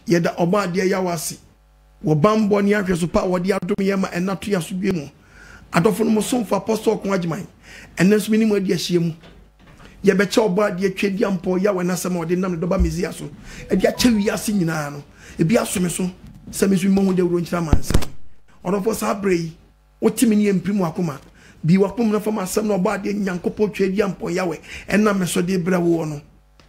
yɛda ɔba adeɛ yawasi wo bambo ni ahwe so pa wode adom yema enato ya so biemu adofo no mo somfo apostle ko agyeman enenso minim adi ahye mu ye be che oba ade atwedi ampo ya we na sem ode nam doba mezia so ade ache wiase nyina no ebi asome so samisu mo hu de wuro nkyira mansa odofo sa brei otimi ne emprimu akoma bi wakom na fama asem na oba ade nyankopo twedi ampo ya we enam me so de bra wo no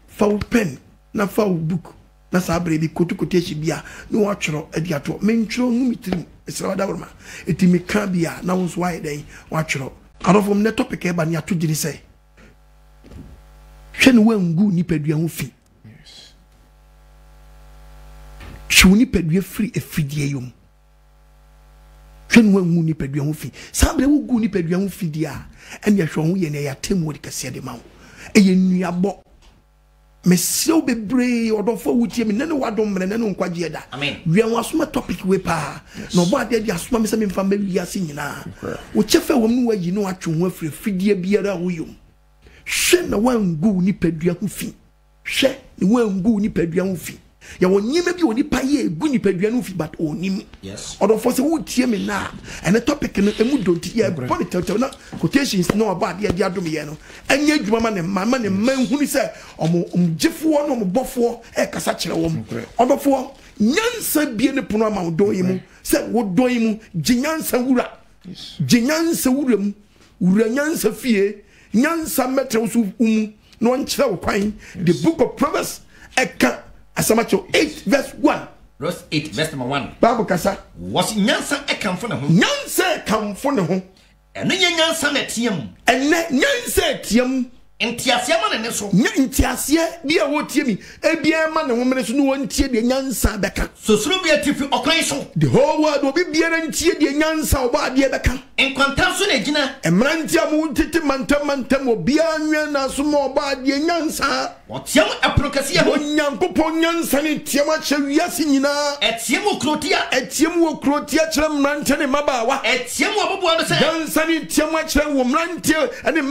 fa pen na fa book na sa brei kotukote hye bia no watworo ade ato mentworo numitrim esra daworma etimi ka bia na wonso wae den watworo adofo ne topic e ba ne ato giri sei hwene wangu nipadua ho fi hwene nipadua free efidie yom hwene wangu nipadua ho fi sabre wo gu nipadua ho fi dia ene hwe ho ye ne ya temu de kase de mawo eye nuabo mesio bebre odofo wutie me ne wadom mre ne nkwagye da wian wasoma topic we pa na obo ade dia asoma me se me mfa mawiase nyina wo chefe wom no wayi no atwe ho afre fidie biara wo yom hwe na wangu nipadua ho fi hwe ni wangu nipadua ho fi ya wonyime bi oni pa ye egu nipadua no fi but onim yes odofo se wutie me na ene topic no emu donti ye political na quotations no about dia dia dom ye no anya adwuma ma ne mama ne manhuni se omjefo no ombofo e kasa kire wo odofo nyansa bie ne pono ama wodon yimu se wodon yimu ginyansa wura ginyansa wura mu wura nyansa fie nyansa metre so no nkyere wo kwan the book of Proverbs eka Asamacho 8 verse 1. Verse 8 verse number 1. Bible kasa was nyansa ekamfo ne ho. Nyansa ekamfo ne ho. Eno nyansa na tiam. Enne nyansa tiam. Ntiasia ma ne so. Ntiasia bia wo tie mi. Ebia ma ne ho mene so no wontie de nyansa beka. Sosuru bia tifi okran so. The whole world obi bia na ntie de nyansa oba de beka. Enkwanta so na gina. Emrantia mu tete mantam obia anwe na so mo oba de nyansa. Otiam aprokasi ho. Onyankopon nyansa ne tiam ache wiase nyina. Etiem okrotia. Etiem okrotia kire mrante ne mabawa. Etiem obobo no se. Nyansa ne tiam ache wo mrante ene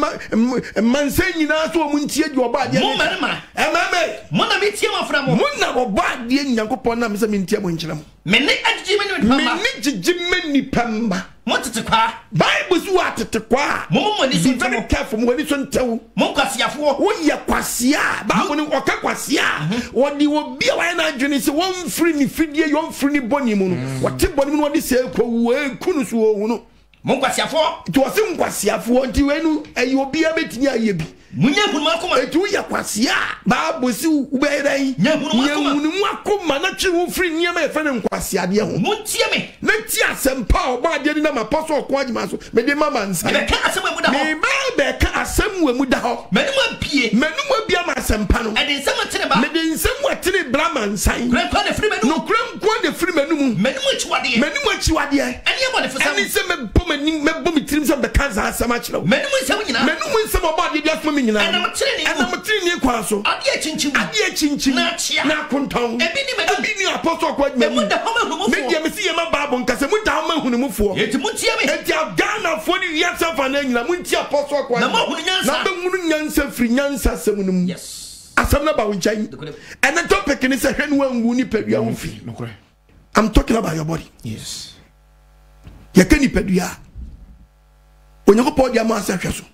mansa nyina so muntie di oba de. Mo marima. Ememe. Mo na metiam afra mo. Mo na oba de Nyankopon na me se mentie mo nkyerem. Me ne agigi me ni pamba. Me ne gigi me ni pamba. Mo tete kwa. Bible so atete kwa. Mo ni so very careful mo ni so ntew. Mo kwasiafo. Wo ye kwasia. Bible ni oka kwasia. Wo di wo bia wa na adwene se won free ni fidie yon free ni boni mu no. Wo te boni mu no di se kwa wo kunu so wo no. Mo kwasiafo. To se nkwasiafo nti wenu ayi obi abetini aye bi. Munya hunu akoma. Etu ya kwasia. Bible si ubeyedai. Nya hunu akoma na twi wo free niam e fe ne nkwasia de ho. Muntie me. Na ti asempa oba de ni na maposo okwagyima so. Me de mama nsa. Me ka asem amu da ho. Me ba ka asem amu da ho. Menum abia ma asempa no. E de nsem atere ba. Me de nsem atere bra man nsan. Kran de free menum. No kran de free menum. Menum achiwade. Eni abo de fesa. Eni se me bom tirim se be kanza asem akire wo. Menum nsem oba de dia asem nyina. Ana matiri ni kwa so. Ade chinchim. Na konton. Ebi ni apostle kwa me. Me dia me si ye ma Bible nkase mu da ma hunu mufo. Yeti muntie me. Eti Ghana fo ni wiasa fa na nyina muntie apostle kwa. Na ma hunu nyansa. Na be hunu nyansa firi nyansa asem num. Yes. Asem na ba wo nkyai. And the topic ni se hwenu wangu ni padua wo fi. I'm talking about your body. Yes. Ye kani padua. Onyankopon dia ma asa hweso.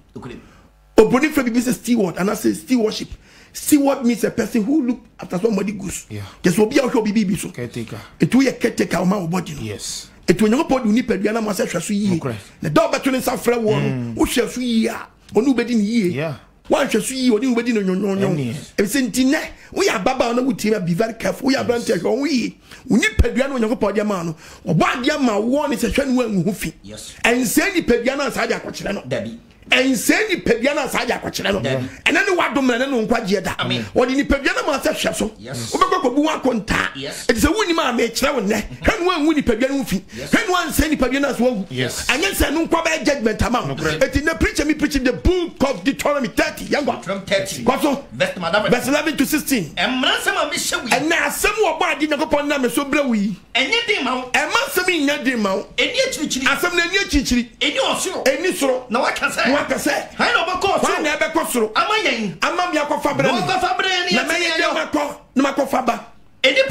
Oboni for the steward, and I say stewardship. Steward means a person who look after somebody goose. Yeah. Just will be out baby so. Caretaker. It will be a caretaker my body. Yes. It will not put you need na masa hwaso yi. The dog between some frɛ won. Wo hwaso yi a, onu bedi ni yi. Yeah. One hwaso yi, oni bedi no nyonyo. E se ntine, wo ya baba na wuti be very careful. Wo ya brante hwo yi. Wo ni padua na Onyankopɔn de ma no. Obo ade ma wo ni se hwɛ no wanhu fi. Yes. En se ni padua na sa de akɔkyerɛ no. Dabi. And say ni pedua na sa ja kwakyere no and then wadom na no nkwagye da odi ni pedua na ma sa hwɛ so obekɔ kɔbu wa konta it is a wuni ma me kyerɛ wo ne hwan wan wuni pedua no fi hwan wan say ni pedua na so wu anya say no nkwa ba judgment ama it in the preacher me preaching the book of Deuteronomy 30 yango from 30 kwaso verse 11 to 16 emra sama me hyewi and na asem wo ba ade Nyankopɔn na me so bra wi enye din ma wo ema asem nya din ma wo eni akyirikyiri asem na eni akyirikyiri eni osoro eni soro na waka say wakase hai no bako so na be ko soro amayen amam ya ko fa bra no ko fa bra ni na me ye makɔ na makɔ fa ba Eni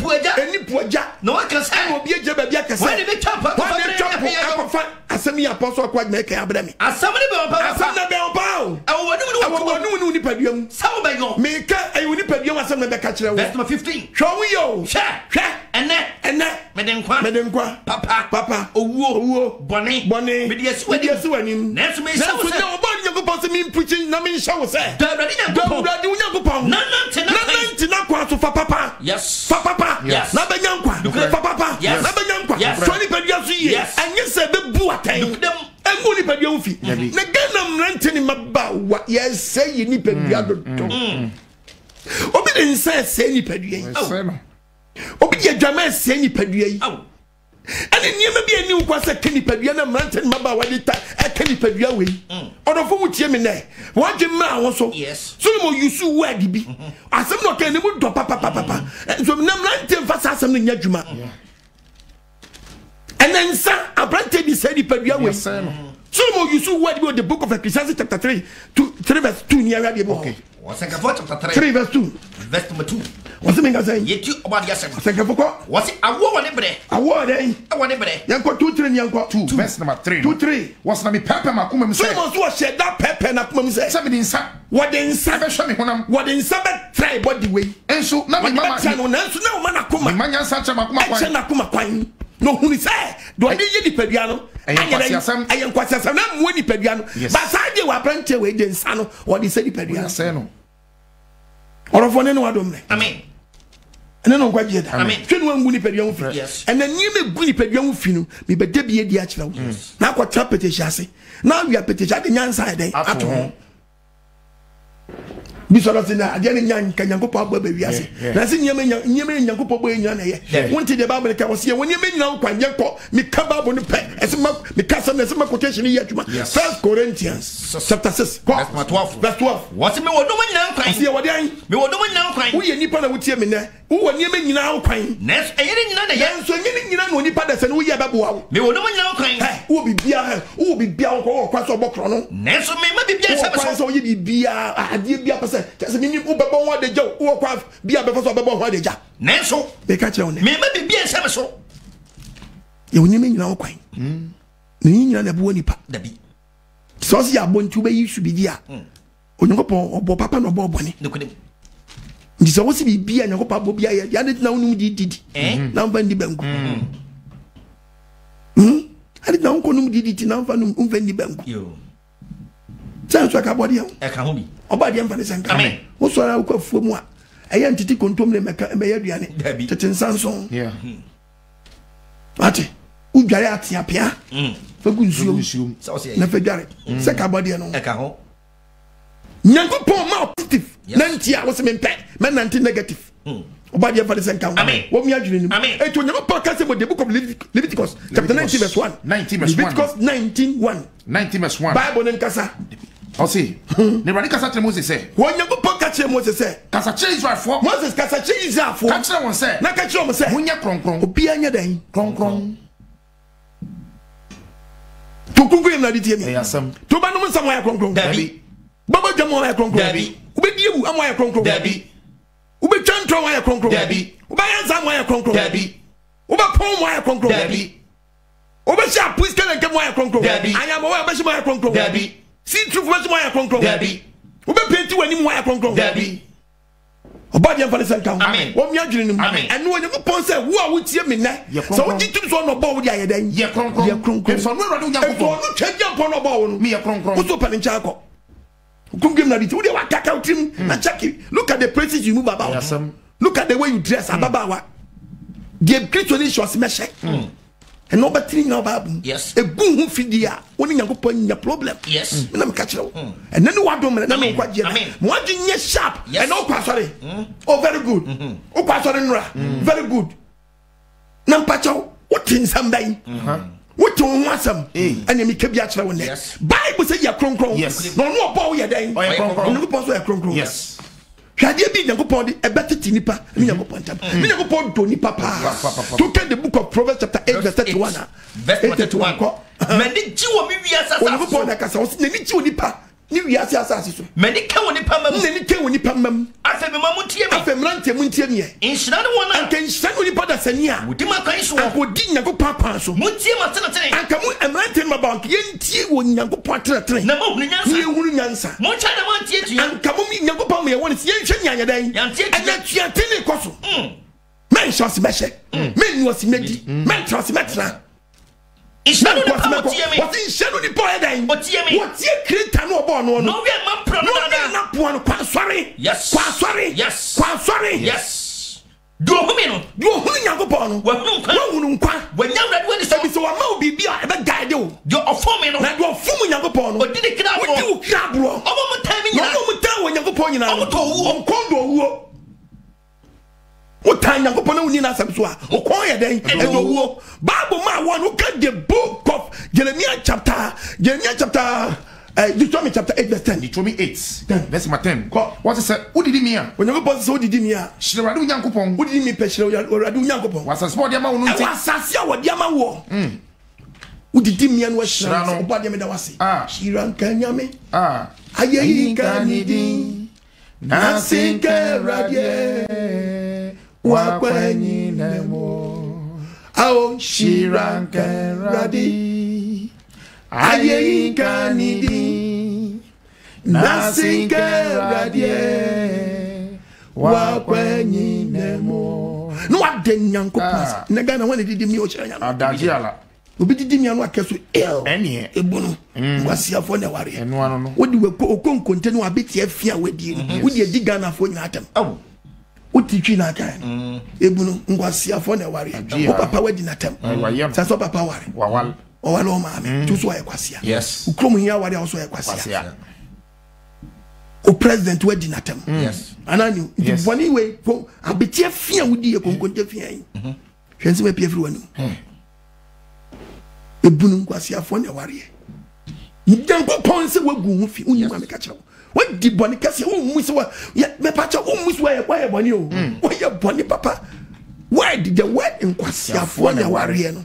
puaja. No one can say. Obi eje ba bia kese. When they chop up. Asemi apostle akwa me kan abrami. Asemi be on pa. Asemi be on pa. Awonu ni paduam. Sawo be yo. Me ka ayi ni paduam asemi be ka kire wo. Verse number 15. Hwo yo. Hwe. Ene. Medenkwa. Papa. Owuo. Bone. Me de asu ani. Nesu me sawo se. Na oba Nyankopon se me preaching na me nhyɛ wo se. Dawrade Nyankopon. Nananti na kwa so fa papa. Yes. Fa papa. Yes. Na benya nkwa. Fa papa. Yes. Na benya nkwa. Yes. So ni padua so yie. Yes. Anye se be bu atan. Emu ni padua wo fi. Na gana mrante ni maba wa ye se yi ni padua dodo. Obi de nsa se ni padua yi. Obi de adwama se ni padua yi. Ani niema bi ani nkwa se ke ni padua na mrante ni maba wa de ta e ke ni padua we. Odofo mu tie me ne. Wa dwe ma wo so. Yes. Solomon yusu word bi. Asem no kan ni mu do papa. So na mrante mfa sa asem no nya dwuma. And then sir, Abrante bi said padua we. Solomon yusu word bi the book of Ecclesiastes chapter 3 verse 2 near radio. Okay. What's chapter 3 verse 2. Verse number 2. What's the meaning saying? Yetu oba dia sem. What's it? Awo wone bre. Awo dey. Wone bre. Yanko 2-3 yanko 2 verse number 3. 2-3. What's na me pepper makuma me say. Solomon so share that pepper na kuma me say. Say me din sa. What den sa be hwe me honam. What den sa be try body way. Enso na me mama. Na mana kuma. Me manya sa cha makuma kwan. Eche na kuma kwan. No huni say. Do dey yi dipadua no. Ayen kwasiasam na mu ni padua no. Ba sa de wa Abrante we den sa no. What dey say dipadua. Say no. Orofo ne no adom ne. Amen. Ene no kwa jeda. Amen. Twe no ngu ni padua wo fi. Yes. Ene ni me gu ni padua wo fi no. Me bede bi edi a kire wo. Na kwa trapete hyase. Na wi apete hyade nyansa den ato. Bisoro se na ade ne nyan kan Nyankopon agba ba wiase. Na se nyeme Nyankopon bo enyan na ye. Wonti de Bible ka wo se woni me nyina kwa nyanko me ka Bible no pe. Esema me ka se na esema quotation ye adwuma. 1 Corinthians chapter 6 verse 12. Verse 12. What me wodo nyina kwan. Se wode an. Me wodo nyina kwan. Wo ye nipa na wotie me ne. Wo nyeme nyina kwan. Nes eyere nyina na ye. So nyina na nipa da se no wo ye beboa wo. Me wodo nyina kwan. Wo bibia wo kwa so bokro no. Nes me ma bibia se kwa so ye bibia ade bia pese. Tese me ni bebo ho de jaw wo kwa bia befo so bebo ho de ja. Nenso be ka kire wo ne. Me ma bibia se me so. Ye wonyeme nyina kwan. Ni nyina na bo nipa. Dabi. So se ya bontu be yisu bi dia. Onyankopon obo papa no obo bone. Nokodem. Ndi so wo se bibia Nyankopon abo bia ya de na wonu didi. Na mfa ndi banku. Ade na wonko num didi na mfa num mfa ndi banku. Yo. Sanso ka body ho. E ka ho bi. Oba de mfa ne senka. Amen. Wo so ara kwa fuo mu a eya ntiti kontom ne meka me ya duane. Dabi. Tete nsanso. Yeah. Ate. Udware atia pia. Fagu nsuo. So say. Na fedare. Se ka body no. E ka ho. Nyankopon ma positive. Nantia wo se me mpe. Me nanti negative. Oba de mfa ne senka. Amen. Wo mi adwene nim. Amen. Eto Nyankopon ka se mo the book of Leviticus chapter 19 verse 1. 19 verse 1. Leviticus 19:1. 19 verse 1. Bible nen kasa. O see. Ne rani kasa tell Moses say. Wo Nyankopon ka kire Moses say. Kasa kire Israel for. Moses kasa kire Israel for. Ka kire won say. Na ka kire won say. Munya kronkron. Obi anya dan. Kronkron. To kungu na di tie mi. Eyasam. To ba no nsam wa kronkron. Dabi. Baba djamo wa kronkron. Dabi. Ubedi ewu am wa kronkron. Dabi. Ube twantwa wa kronkron. Dabi. Uba yanza wa kronkron. Dabi. Uba pon wa kronkron. Dabi. Uba sha puiske na nkam wa kronkron. Dabi. Anya mo wa ba shi wa kronkron. Dabi. Si trufu ba shi wa kronkron. Dabi. Ube penti wani mo wa kronkron. Dabi. Oba de mfa senka. Amen. Wo mi adwene nim. Amen. Enu wo Nyankopon say wo a wo tie me na. So wo titim so no bo wo di ayedan. Ye kronkron. Ye kronkron. Efo no rado Efo Nyankopon. no twagya mpo no bo wo no. Me ye kronkron. Wo so pa ne ncha akọ. Kungem na di wo de wa kaka utim na check it. Look at the places you move about. Eyasam. Look at the way you dress ababawa. The Christian shows measure. And no battery now babu. Yes. A boom who feed ya when Nyankopon your problem. Yes. And I'm catching. And then what do na me kwa jena. Amen. Mo adwene sharp. Yes. And no kwasore. Oh very good. Oh kwasore nra. Very good. Na mpacho what in somebody. What on wasam. And me kebi a kire won there. Yes. Bible say ya kronkron. Yes. No no obo ye den. Oh, ye kronkron. Nyankopon so ya kronkron. Yes. Hwade bi Nyankopon de ebetete nipa me Nyankopon tam me Nyankopon do nipa pa to get the book of Proverbs chapter 8 verse 31 verse 31 Mani jiwo mi wiasa sa Nyankopon na kasa wo ne ni jiwo nipa ni wiase asase so mani ka woni pamam ni ka woni pamam afa me mamu tie me afa mrante mu ntie me inhyira ne wona anka inhyira ne nipa da sani a wodi makan so akodi Nyankopɔn kwan so mu tie matene tene anka mu mrante ma bank yentie wo Nyankopɔn tene na mo hunu nyansa ni hunu nyansa mo cha da mo tie tua anka mu Nyankopɔn me woni yenhwe nyanya dan ana tua tene koso men shos meshe men no si medi men trust metra Ishanu ni pa otie me. What is shanu ni pa edan? Otie me. Otie kreta no obo no. No we ma pro no na. Na po no kwa sorry. Yes. Kwa sorry. Yes. Kwa sorry. Yes. Do humi no. Do hunu Nyankopɔn no. Wa hunu nkwa. Wa hunu nkwa. Wa nya wrade wani so. Ebi so wa ma obi bia e be guide o. Do ofo me no. Na do ofo mu Nyankopɔn no. Odi de kra bro. Odi o kra bro. Omo mu time nyina. Omo mu time wo Nyankopɔn nyina. Omo to wu. Onkondo wu. O tan Nyankopɔn na woni na asem so a. O kon ye den. E do wu. Bible ma won who get the book of Jeremiah chapter Deuteronomy chapter 8 verse 10. Deuteronomy 8 verse 10. What is that? Who did he mean? When you go so did he mean? Shiradu Nyankopɔn. Who did he mean? Shiradu Nyankopɔn. Was a small diama wonu. Wasasia wa diama wo. Who did he mean? Was Shirano? Oba diama da wasi. Shiran kanyame. Ayeyi kanidi. Nasinke radie. Wakwenyi nemo. Ao Shiranke radi Aye kanidi Nasinke radie Wakwenyi nemo. No aden Nyanko pas Nega na wane didi mi o chira nyama Adaji ala Obi didi mi anu akeso Enie Ebunu Mwasiafo ne ware Enu ano no Wodi okonkonte no abeti afia wedi Wodi edi Ghana fo nyina atam Utitwi na kan ebunu ngwasiafo na ware o papa wadi na tam sa so papa ware wawal o wale o maame tu so ayekwasia yes ukrom hia ware o so ayekwasia o president wadi na tam yes anani di boni we ko abeti afia wudi e konkonte afia yi hwense me pie firi wanu ebunu ngwasiafo na ware Nyanko ponse wagu hu fi unyi ma me ka chawo what di boni kasi o musi wa me pacha o musi wa ye boni o o ye boni papa why did the word in kwasiafo na ware no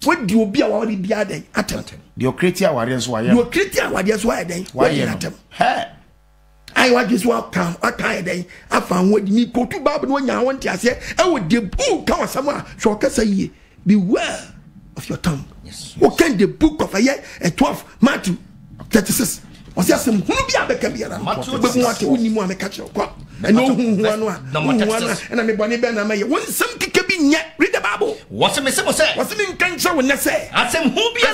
what di obi a wa di bia den atem the creator ware so wa ye the creator ware so wa den wa ye atem he ai wa dis wa kan aka den afa ho di ni kotu bible no nya won ti ase e wo de book kan wasam a so kasa yie beware of your tongue. Yes. What can the book of a year 12 Matthew 36? Was there some who be a becker? But what you want to catch your crop? And no who and I'm a bonny ben. I may want some kicking yet. Read the Bible. What's a miss? What's an intention when I say? I said, who be a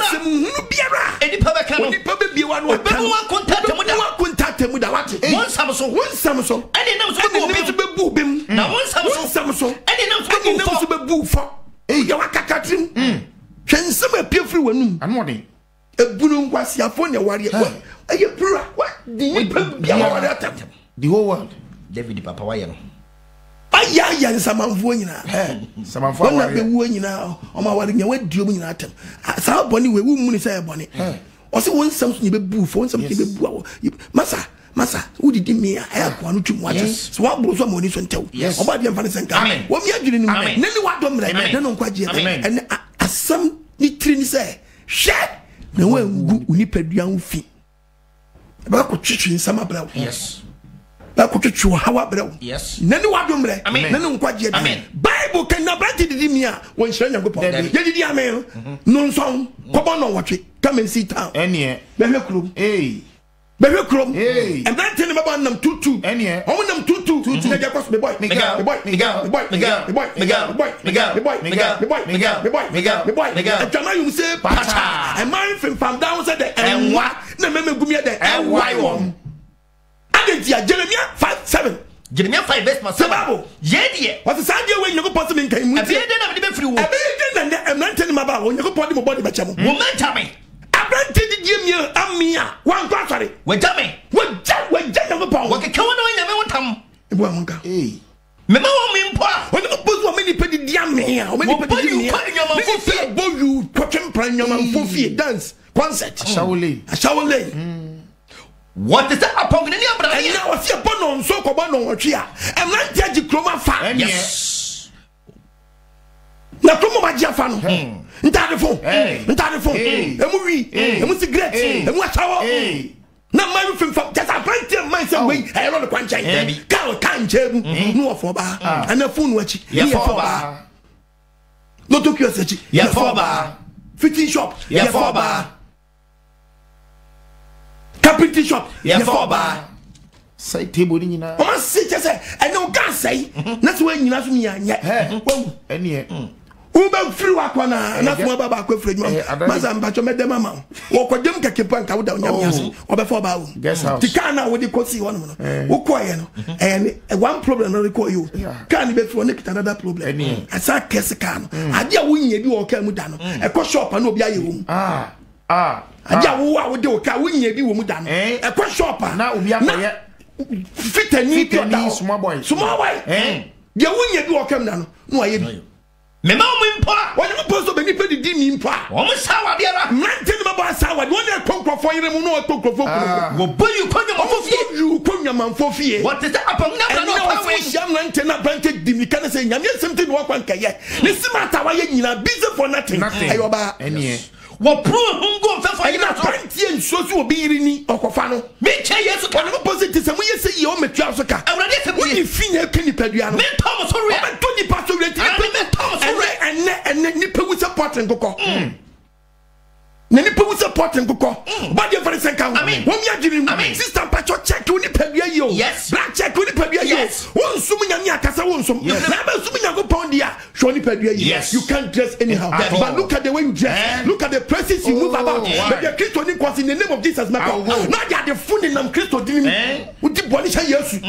any public be one contact him with one Samson, and he knows to be boobing. Now one Samson, and he knows to be boo for. Hey, you are catching. Can some appear free when I'm morning? A boon was your phone, your warrior. Are you pura? What? The whole world. David Papa Wayan. Ay, some of one some of one now. On my wedding, you went doing at him. Sao Bonnie, we won't say a bonnet. Also, want something to be boo for something to be Massa, who did me? I have one to watch. So what was one money to tell? Yes, about the Vanessa. Amen. What we are doing, amen. Then what don't like, no quite yet. And as some nitrin say, share no one who nipped young feet. About chicken summer blow. Yes. Back to you, how about yes. Then what don't like, amen. No quite yet. Amen. Bible cannot brand it in me when she go upon. Yedi amen. No song, come on, watch it. Come and sit down. Any, hey. Bewe krom hey and that tell him about nam tutu enya omo nam tutu na get pass me boy and jama you say pacha and man from down said the and what na me gumi the and why won agentia Jeremiah 5:7 Jeremiah 5 verse 7 ye die what is that when you go pass me kan mu e be dey na me be free wo e be dey na and man tell him about when you go body mo body be chamo momentum Abranti di jemia amia wan kwasare wajame wajja no pa wo keke wona nya me wotam ebo amonka me ma wo me mpa wona mo bozu o me ni pedi di amia o me ni pedi di amia me bo you kwatwem pra nyoma fofie dance concert ashawole what is that upon ni abra and now see upon on so ko no wotwe a emranti agi kroma fa yes na kromo ma gia fa no ntade fo emu wi emu cigarette emu achawo na man film from just a plenty man say we I run the kwanchai can chebu no for ba and phone wachi for ba no to kiosk for ba fitting shop for ba carpentry shop for ba say table ni na o ma say say and no can say na so nyina so mi anya wo ene Uba free wakwana na kuma baba akwa free nyoma maza mbacho medema ma wo kodem keke panka wo da onyam yase obefo ba wo tika na wo de kosi ho no wo koye no one problem no recall you can be through next another problem asa kese kan ade a wo nya bi wo ka mu da no e ko shop na obi aye wo ade a wo de wo ka wo nya bi wo mu da no e ko shop na obi akoye fitani small boy de wo nya bi wo ka mu da no aye bi Mema umimpa. Why you post to be di mimpa? Omo sawa biara. Nante no ba sawa. Won dey konkrofo yire mu no konkrofo. Wo boyu konya mafofie. You konya manfofie. What is that upon na no power? Sham nante na bank di mi kan say nyame something wo kwan kaye. Ni simata wa ye nyina busy for nothing. Ayo ba. Ene. Wo pro hungo mfefo yina pantie nsoso obi yiri ni okofa no. Me che Yesu ka. Won positive say mo ye say ye o metua so ka. Awurade se mo ni finya kani padua no. Me Thomas Ore. O to ni pastor we ti. And nipa wu supporting koko na nipa wu supporting koko ba dey very senka wo mi agiri sister pacho check wo nipa bia yi o black check wo nipa bia yi o wo nsum nyame akasa wo nsum na ba nsum nyago pound dia show nipa bia yi you can't dress anyhow but look at the way you dress look at the places you move about but the Christ in cause in the name of Jesus na ko na dia the fun in am Christ din wo di boni sha Yesu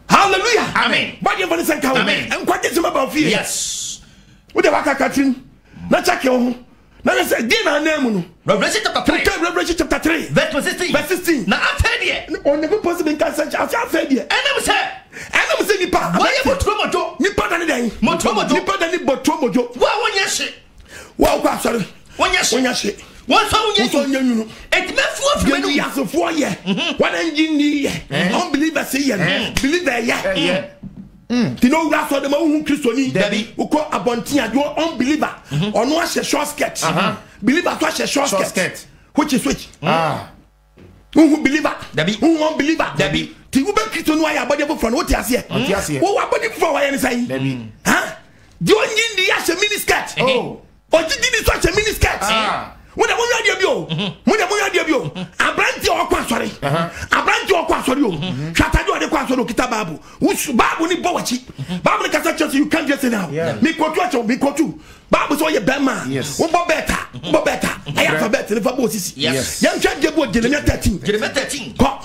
hallelujah amen ba dey very senka wo en kwaje sema ba fie yes wo de waka katin na check ho na say dey na name no Revelation chapter 3 verse 16 na afedie on never possible can say afedie enam say nipa why you motromojo nipa da ne den motromojo nipa da ne botromojo wa wonya hye wa kwa sorry wonya hye won so wonya nyunu etmefu afimenu yasofo ye one engine ye unbeliever say ye believer ye ti no ura so de ma hu kristoni uko abontin ade unbeliever ono a short skirt believer to a short skirt which who believer who unbeliever ti u be kristoni wa ya body for no ti ase wo wa body for wa ya ni sai ha di onyin di ya she mini skirt o ti di ni so she mini skirt mo da mo ya dia bio abranti okwa sori o chata jo de kwa sori kita babu babu ni bowachi babu ni kasa church you can't just say now me kotu babu so ye bema wo bo beta I alphabet ni fa bo sisi yan twa de bo Jeremiah 13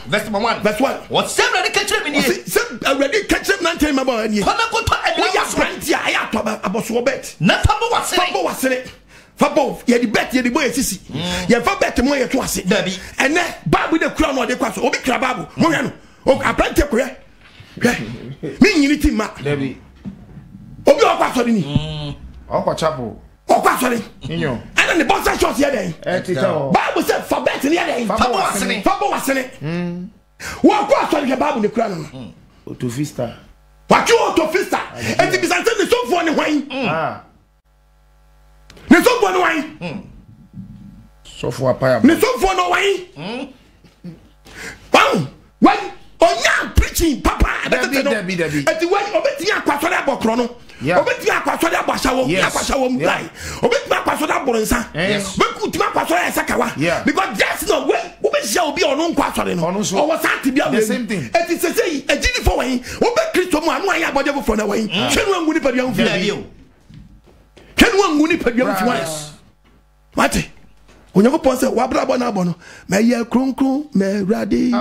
verse 1 what seven already catch me ni se already catch me nante ma ba ni kona ko to ya abranti ya to aboso bet na fa bo wasere Fabo, ye di bet ye di boy sisi. Ye fa bet mo ye to ase. Dabi. Ene babu de kura no de kwa so. Obi kra babu. Mo hwe no. O apante ko ye. Mi nyini ti ma. Dabi. Obi o kwa so ni. O kwa chapel. O kwa so ni. Inyo. Ana ne bossa shot ye den. Teacher. Babu se fa bet ni ye den. Fabo wasene. Wo kwa so ni babu de kura no. Autofista. Wa ki autofista. Enti bisante ni so fo ni hwan. Ne so fo no wan. So for apaya. Ne so fo no wan. Bam. Wan onya preaching papa. Debi. Eti wan obeti akwasore abokro no. Obeti akwasore abashawo, akwashawo mu lai. Obeti akwasore aboronsa. Beku tuma akwasore esakawa. Because that's not where obehia obi ono nkwasore no. O was at bia we. Eti sesei ejini fo wan. Obe Kristo mu anu aya abode fo na wan. Twenu angu ni padua mfi. Twenu angu ni padua mfi. Mate. Onyankopon se wabrabo na abo no. Me ye kronkron me radi.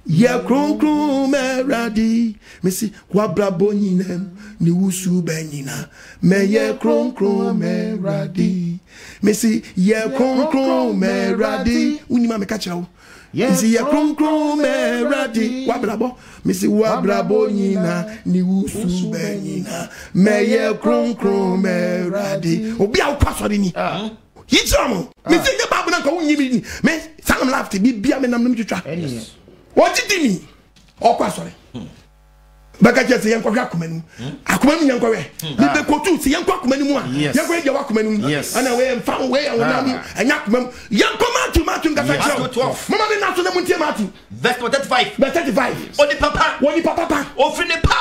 Ye kronkron me radi. Me si wabrabo nyinem ni wusu benyina. Me ye kronkron me radi. Me si ye kronkron me radi. Unima me kacha wo. Me si ye kronkron me radi. Wabrabo. Me si wabrabo nyina ni wusu benyina. Me ye kronkron me radi. Obi a ukasori ni. Yichamo. Me say the Bible na ko nyimi. Me sang laugh to be bia me nam twitwa. What did me? Okwa sorry. baka je se yen kwahwa akomanu akomanu yen kwahwe bi be kotu se yen kwa akomanu mu a yen kwahwe je wa akomanu mu ana we mfa we wonam anya akomanu yen komatu matu ngasa cho mama me na so na muntie matu verse 35 oni papa ofri ne pa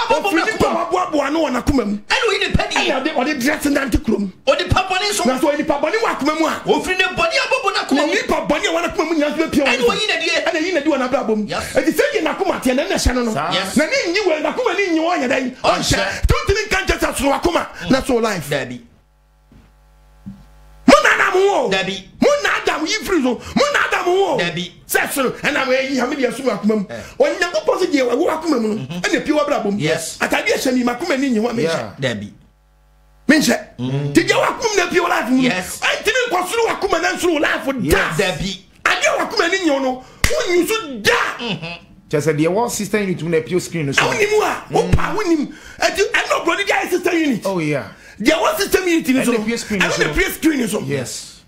bo no na akomanu eno yi ne padi ode dress ndante krom oni papa ne so na so oni papa ne wa akomanu a ofri ne body abobo na akomanu oni papa ne wa na akomanu nya so pia eno yi ne die ana yi ne die na bra bom e di se ye na akomate na hye no na ni nyi we na akomanu ni nyi wo nya dai on share don't even can't just so akoma na so life dabi munana mo dabi munada yi free so munada mo dabi sesoro na we yi ha me dia so akoma mu onyankopɔ se die wo akoma mu no na pie wo bra bom atade hye ni makoma ni nyi wo me hye dabi menche ti je wo akoma na pie wo life mu antini kwasoro akoma na nsoro life da dabi ade wo akoma ni nyi no wonyi so da just the wall sister unit on the pure screen so onimu a opa wonim ati no brother guy sister unit oh yeah the wall sister unit ni so the pure screen so yes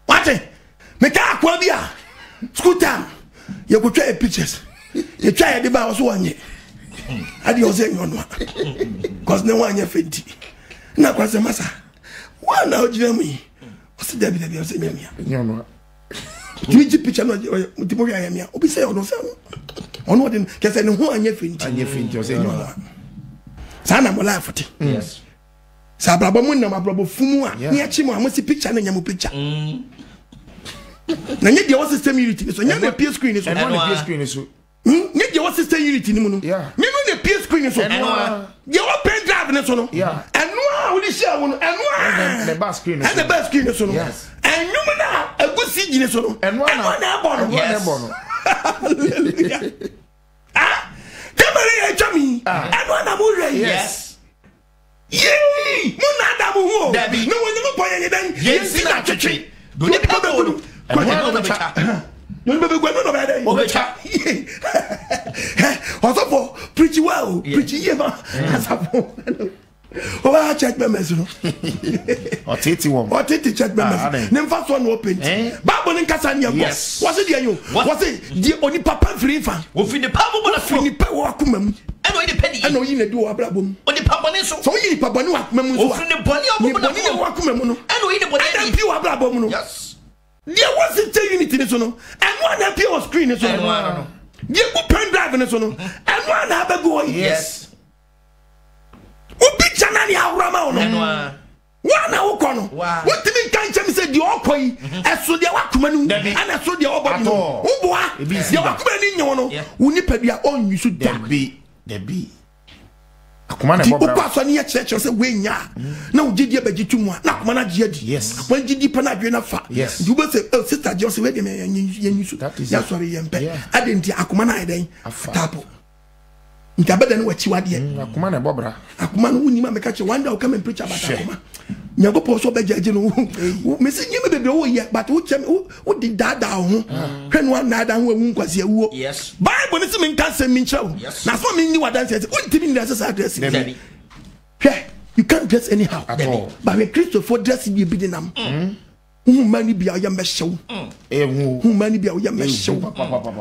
what me ka akwa bia school time ye ko twa pictures ye twa ye de ba so wanye adi o se nyono cause ne wanye fenti na kwa se masa wa na ojire mu o se dabi o se nyamia nyono Tiji picture no tipo ya yamia obi say ono say ono de kese ne ho anya fenti o say no sana mo life te yes sa brabo mu na brabo fumu a ne achi mo amasi picture na nyamu picture na nye de wo system unity so nya na PS screen so and one PS screen so nye de wo system unity ni mu no nye no ne PS screen so and ye wo pen drive ne so no eno a wo di share wo no eno a the back screen and the back screen so no enyum na agusi gine so no eno na ebo no hallelujah kamere ya chami eno na mu re yes yee mu na da mu ho no wonye mo poye den yes na twetwe do ne pa do eno na becha you bebe gwa no be den o becha osofo preach well preach ye ma asafo o ba church members no o titi church members nem fa so no open bible nin kasa ne go was it there you was it the oni papa free fan wo fi ne pa bo na fro ni pa wo akoma mu eno yi pedi eno yi na di wo abrabom oni papa ne so so yi papa ni wo akoma mu so wo fi ne body abobo na fro wo akoma mu no eno yi ne body ni pi wo abrabom no yes there was it unity ni so no eno na pi wo screen ni so no ye go pen drive ni so no eno na abego yes obi chana ni awrama ono eno wana ukono what me kan chem say di okoi eso de wakoma nu ana so de obodi no uboa de wakoma ni nyo no uni padua onyu so debi akoma na bobra uko aso ni ya church say we nya na ugidi abagitu mu na akoma na gye adi akoma gidi pa na adwe na fa du be say sister just we de me yanyu so ya sorry yempe adenti akoma na eden tapo ntabada no wachi wade akoma na bobra akoma no wuni ma meka che one day I come and preach about akoma nyago po so be jaje no me se nyeme bebe wo ye but wo chem wo di dada ho hwe no na da ho wu nkwase awuo yes bible ne se me nka se me ncha wo na so me ni wadan se wo ntimi ni se sa dress hwe you can't dress anyhow but we Christopher dress bi bi dinam mani bia ya meshew mani bia ya meshew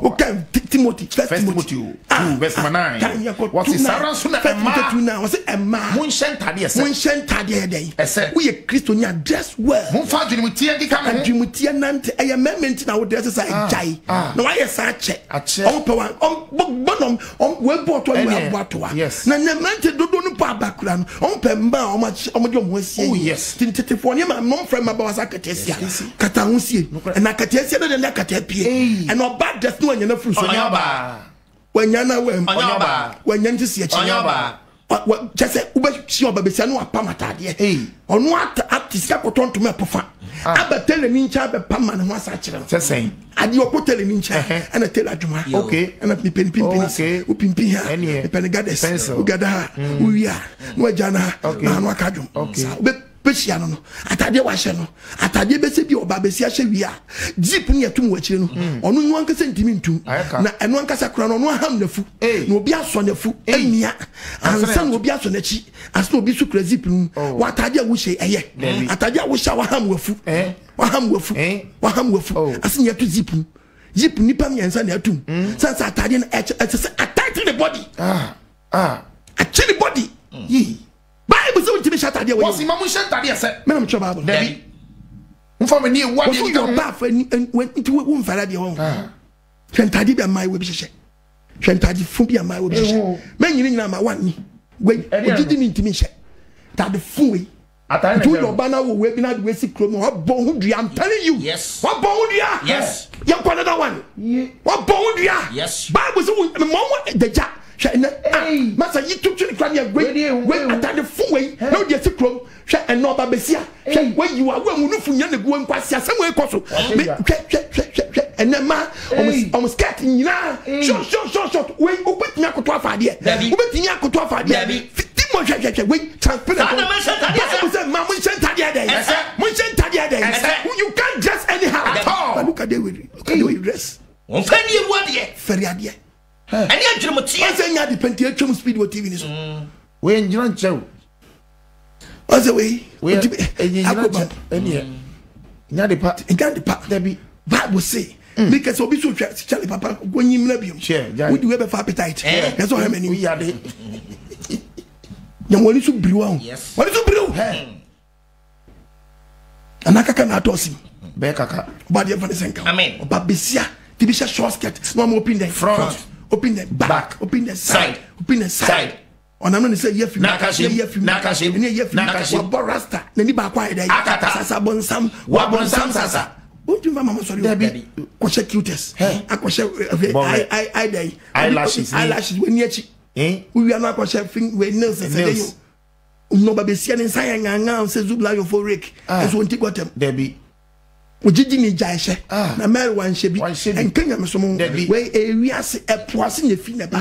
okay Timothy first Timothy 2 verse 9 what is Sarah so na emma was emma mun shentade dey we ye Christo nya dress well mun fa dwumutie di ka me dwumutie nante eye memment na wo dress say jai na wa ye sa che on pe wan on bonom on we boto we aboto na mente dodo no pa bakura no on pe mba on de mo asie tintetefo ne ma non frame ba wasa ketesia kata hunsie na ketesia de na kata pie and no bad dress no anya na furu so wanyana wem wanyanti si echi jese ube si oba besia no apamatade onu atisia kotonto me pofa abatele ni ncha be pama ne ho asa kire sesen adi okotele ni ncha ana tele adwuma ana pipeni upimpi ha pipeni gades ugada uwia no ajana na no akadwum ube pesia no atade wa hye no atade bese bi oba besia hye wi a jeep ne yatum wachire no onu nwan kasa ntimi ntum na enu ankasa kura no no aham nafu na obi aso nafu enia ansa na obi aso nachi aso obi su kura jeep no wa atade a wo hye eye atade a wo hya wa ham wafu asin yatu jeep nipa nyansa na yatum sansa atade na atade the body Actually body. Bible say we shut idea. What's imam shut idea say? Me am sure Bible. David. Unfa me ni what dey go back when it won fara dey won. Twentade be my we be hye. Twentade fu be my we be hye. Me nyina ma wan ni. We ogidi ni ntimi hye. Tade fu we. Atare na your banner we be na we see krom what bon hu dua. I'm telling you. Yes. What bon hu dua? Yes. You got another one. What bon hu dua? Yes. Bible say me mo the ja. Hey, master, you took to the cranial great at the full way. No, yes, a chrome, and no babesia. When you are when you know, go and pass somewhere, and then man almost getting you now. Short. Wait, open Yako to a idea. Open Yako to a idea. Wait, transparent. You can't dress anyhow. Look at the way you dress. On Fanny, what yet? Ferriadia. And yet, Jim, I say, you depend speed with TV. When you don't show. What's the way? We are the part, and can't depart. There be Bible say, because of so Charlie Papa, when you love him, would you ever have appetite? That's all how many we are. Young one is to brew on. Yes. What is to brew? And I can't toss him. Becca, but the Evan is encounter. Amen. But Bessia, the short skirt, no more open the front. Open the back, open the side, open the side. On I'm going to say, yes, Nakashim, Borasta, Nani Bakwa, Sasa Bonsam, Wabonsam Sasa. What do you mamma sorry, Debbie? Quasha cutest, eyelashes, when yet, we are not quasha thing with nails and say, no, but Bessian and Sayang and says Zubla for Rick, as one take what Debbie. Ujiji jaishe na mary wan shebi en Kenya mesomo we ewiase epoase ne fi ne ba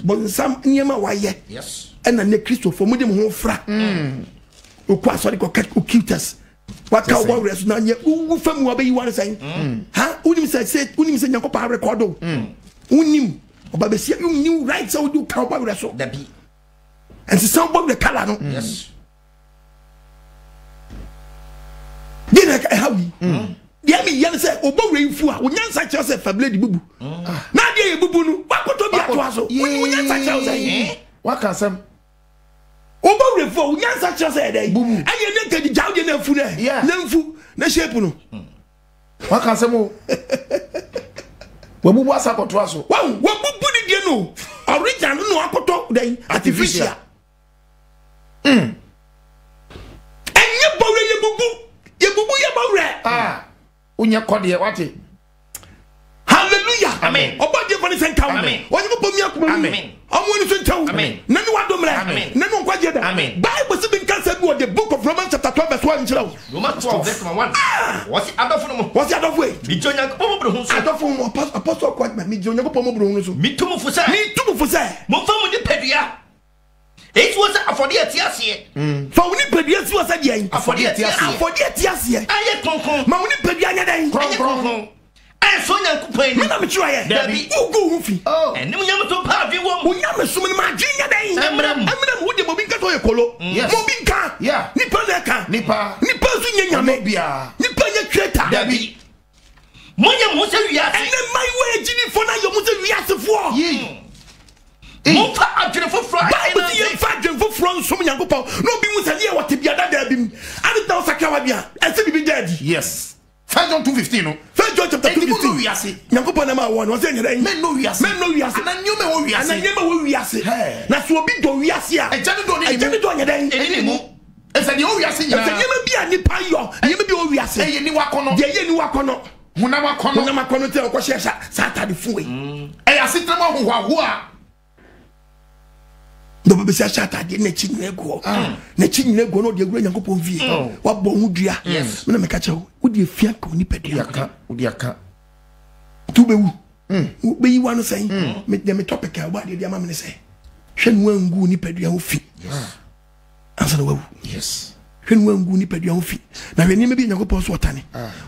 bon sam nyema waye yes na ne Christopher mu dem ho fra okwa so de ko cutest waka wo reso na nye wu fam wo be yi wan sai ha unim say nyakopa record unim oba be sia unim right so do ka oba reso da bi and some bob the color no yes Dina how we dia me yan say obo renfu a onyansa che say fablade bubu na dia ye bubu nu wakoto bi ato aso onyansa che say waka sam obo renfu onyansa che say dey bubu aye ne kedi jaw de na fu na mfu na shape no waka sam o wabubu asa koto aso wabubu ni die no original no akoto dey artificial enye bo ye bubu Yebubu yabawre unya kode wate hallelujah amen obade fani senka amen woni ko pomi akuma amen amwoni so ntaw amen nanu wadomre nanu kwaje da amen bible say bin cancer bi the book of Romans chapter 12 verse 1 nchirawo Romans 12 verse 1 what's adofo no what's adofo e bi jonya ko mo bro hu so adofo mo apostle kwaj mi jonya ko mo bro hu so mi tumu fu say mo fa mo di pedua. It was a for the Tiasie. For only Pedias was a day. A for the Tiasie. I am Concon. Mauni Pediana day. Concon. I saw young Coupé. I'm trying. Debbie. Oh, and you never told Pavi. We never so many Marginia day. I'm with the Mobinka to a colo. Yes. Mobinka. Yeah. Nipanaka. Nipa. Nipazia. Nipa Creta. Debbie. Moya Musa Rias. And then my way, Ginny for now, you must have for ye. Mofa adwene foforo Bible ti ye fa adwene foforo nsom Nyankopɔn no bi mu sɛ ye wote bia da bi ade ta osaka wa bia ɛsɛ bibi daddy yes 1 John 2:15 no 1 John chapter 2:15 Nyankopɔn na ma won no sɛ nyere men no wiase na nyome wo wiase na so obi do wiase a ɛgye do nyɛ den ɛni mu ɛsɛ de wo wiase nyina ɛsɛ nyeme bia nipa yo nyeme bia wo wiase ɛyɛ ni wakono de ye ni wakono hunama kono te ko hyehya satade fuwe ɛyɛ asetrama hoho a do be sia shata de na chi nyego no de gura Nyankopɔn vie wa bɔ hu dua me na me ka chewo wo de afia ka oni padua wo de aka tu be wu be yi wa no sai me de me topic a wa de ama me ne sai hwɛ no angu ni padua ho fi ansa na wa wu yes hwɛ no angu ni padua ho fi na hwɛ ni me bi Nyankopɔn so otane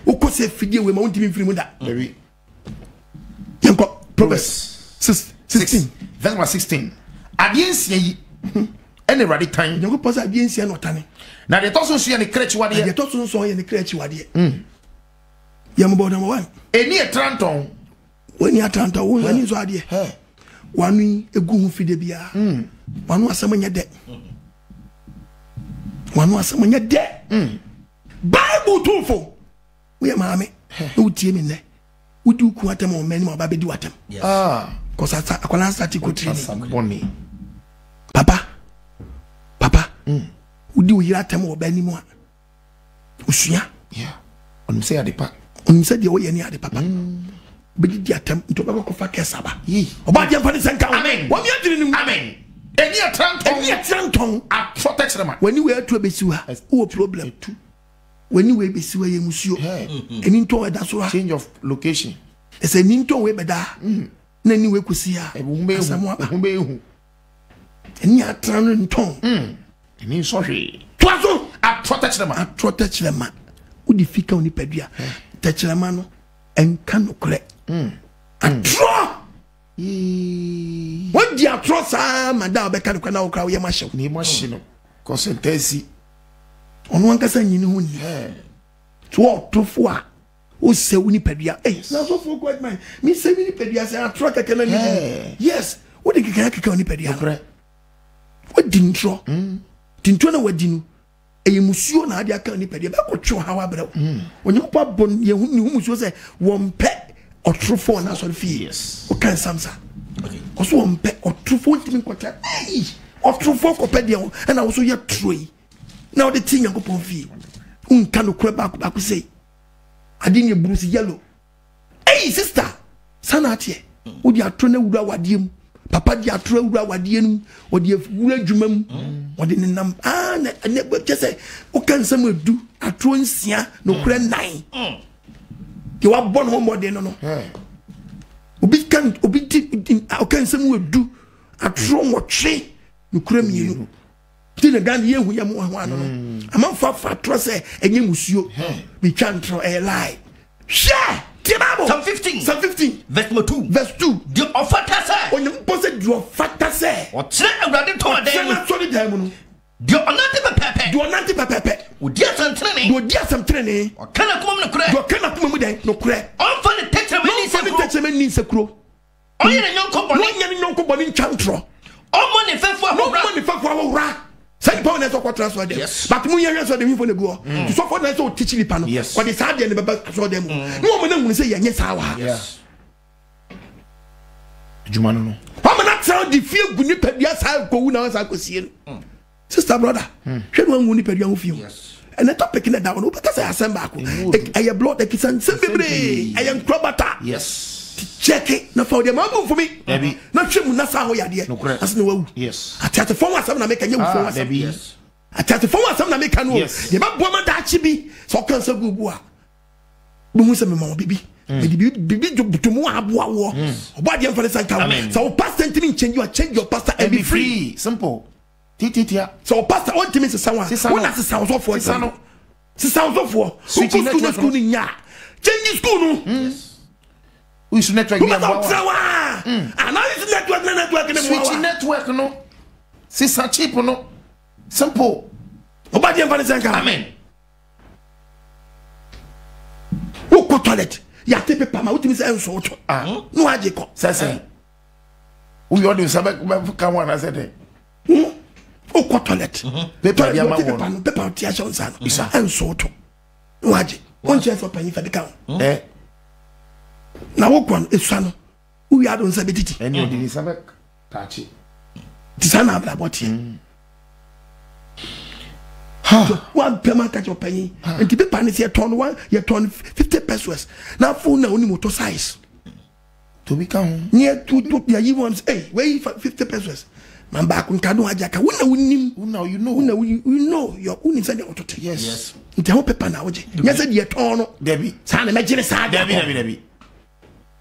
wo ko se fidie we ma wo ntimi mfiri mu da very Yanko Proverbs 16 verse 16 Adiensia yi ene radi tan Nyankopɔn sa adiensia no tane na de toso so ye ne krechi wade de toso so ye ne krechi wade yam bo number 1 eni etranton woni atranton wo ani so ade wanu egu hu fide bia wanu asama de wanu asama de Bible tufo we maame no tie me ne wudi ku atem o mani ma ba bedi watem cause akwala start ko training papa wudi o yira atem o ba ni mu a usua on say adepa on say de o ye ni ade papa bedi di atem to ba ko fa kesaba oba dia fani senka amen wo mi adiri ni amen eni atranton a protect them when we to besiwa o problem when we besiwa ye musuo eni nton eda so change of location ese ni nton we beda na ni we kusia ehumbe ehu eni atran nton eni so hwe twaso a protect them udi fika oni pedua techlema no enka nokre atro what dia atro sa mada obeka nokra na okra ye mahye ni mahye no consentasi ono ankasa nyini hu ni to otofo a o se woni pedua na so for God man me se woni pedua se atro keke na ni yes what the keke oni pedua okra what di ntro tinto na wadi no eyemusuo na ade aka ni pedua be ko twe hawa bra onyepa bon ye hu ni hu musuo se wompe otrofo na so fi o kan samsa okay oso wompe otrofo ntimi kwata otrofo ko pedua na wo so ye troi na o de tin yankopon fi unka no kura ba ko sei ade ni bruce yellow sister sanate o di atro na wura wadiem papa di atro wura wadiem o di wura dwumam o di nenam na kese o kan sam edu atro nsia no kura 9 di wa bon ho modern no obi di o kan sam edu atro nwotwe no kura mienu ti na gan ye hu ya mo ho ano amanfa atro se enye musuo bi twantro lie share Psalm 15 verse 2 the offer say onye mpose the offer say o tere awrade to adan na so de mu no the onante pepepe o dia santrene o kana kuma mu den no kure on fa ne tetrema ni sekuro o ye nyonko boni ntwantro o mo ne fefo ahora say power na so kwatra so dem but mu yehwe so dem info na guo so for na so teach lipa no kwa de sa de ne baba so dem no mo na ngunu say yenye sa wa juma no o mo na tell the fear gu ni padua sa ko wu na sa ko sie sister brother hwe no ngunu padua ho fie and the topic na da no because I assemble ko I blood the kisan se bebre I am crobata check it na for them am for me na twem na sa ho yade as na wawu atati fon asem na make anya wu fon asem atati fon asem na make no ye ba bo ma da chi bi so kan sa gubu a bu hu se me ma bibi bibi butumu aboa wo oba de mfa san ka so pastor ntimi change your pastor and be free simple titia so pastor on timi se san wa wona se san so for se san so for school ni nya change school no we should network be about analysis network na switch network no sisa cheap no simple obadi en fane sanka amen wo ko toilet ya te paper ma utimi say enso to no aje ko sese we you do sabe ka wan na said wo ko toilet paper dia ma won paper ti action sa no enso to no aje won che so pan fa de ka na wo kon esuano wo ya don sabe titi eni odini sabe tachi tisana abla boti one payment catch your penny and the paper is you turn 50 pesos now phone na only motor size to be count near to you want hey where 50 pesos man back on kanu ajaka you know your own inside the auto yes the whole paper na oje yes said you turn debi sana imagine sa debi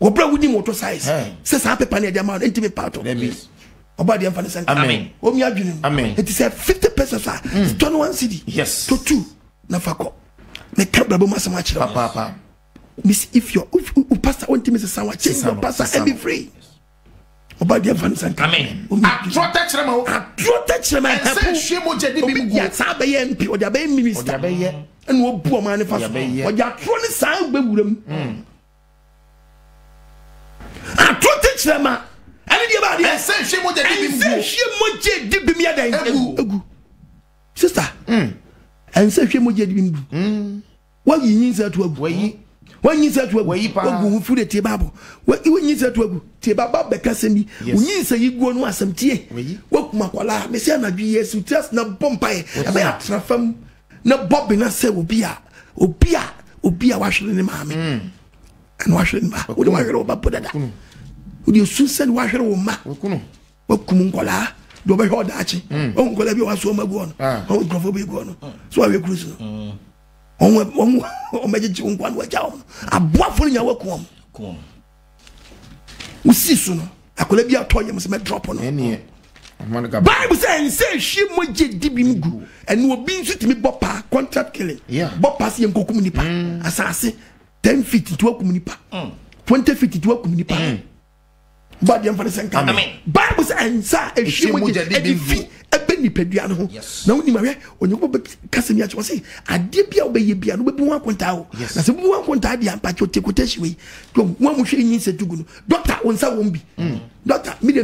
obra wuni motor size say sa paper na dia ma ntime part debi obadi amfane sanka amen omi adwene amen it is a 50 pesos 21 cedi yes to 2 na fako me kabla bo masama chira papa miss if your pastor want me say sanwa change your pastor and be free obadi amfane sanka amen atrota chirema say hwemo je de bi mu ya sa be ye mp odi abe minister and wo bu o ma ne faso odi atro ne san gbewuram atrota chirema ani dia ba ade ense hwe mo je di bim ense hwe mo je di bim ya den egu sister ense hwe mo je di bim wa yin sa to agu wa yin sa to agu ogu fu de tie babo wa yin sa to agu tie baba be kasemi yin sa yiguo no asem tie wa kuma kwala me se anadwi yesu trust na bompae aba ya trafam na bobi na se obi a wa hwere ne maame and wa hwere ne ma wo de wa hwere wo ba podada wo de su se wa hwere wo ma wa kumu kwala do be ho da achi o nkola bi wa so magu ono o grofo bi gu ono so wa we cruise no o meje nkwan wa jawo aboafo nya wa kom usisu no akola bi atoye mo se me drop no Bible says she mo je dibim gu and obi nso timi bopa contract killing bopa se yenkokum nipa asase 10 feet to akum nipa 20 feet to akum nipa but the emphasis and Bible says she mo je edifi ebe nipadua no ho na woni mawe onyeko be kasemi acho say ade bia obeye bia no be bu akonta o na se bu akonta dia ampa cho tekotashi we to mo hwe yin se tugu no doctor wonsa won bi doctor me the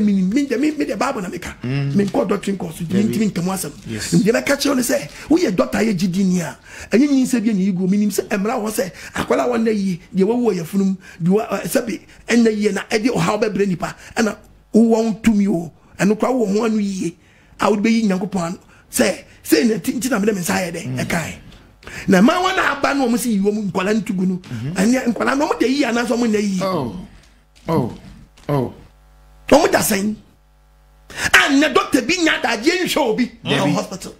Bible na meka me ko doctrine course ntimi nkamo asem me be ka che on say we ye doctor ye gidi ni a enyi yin se bia ni igu minim se emra wo say akwala won na yi de wo ye funum bi sabi enna yi na ede o ha be bre nipa na wo won tumi o eno kwa wo ho anu yi I would be Yankopon say na tintina me dem say de e kai na ma wana aba no mo si yiwo mu nkwala ntugu no anya nkwala no mo de yi ana so mo na yi mo da sen and na doctor bi nya da je nhwe obi no hospital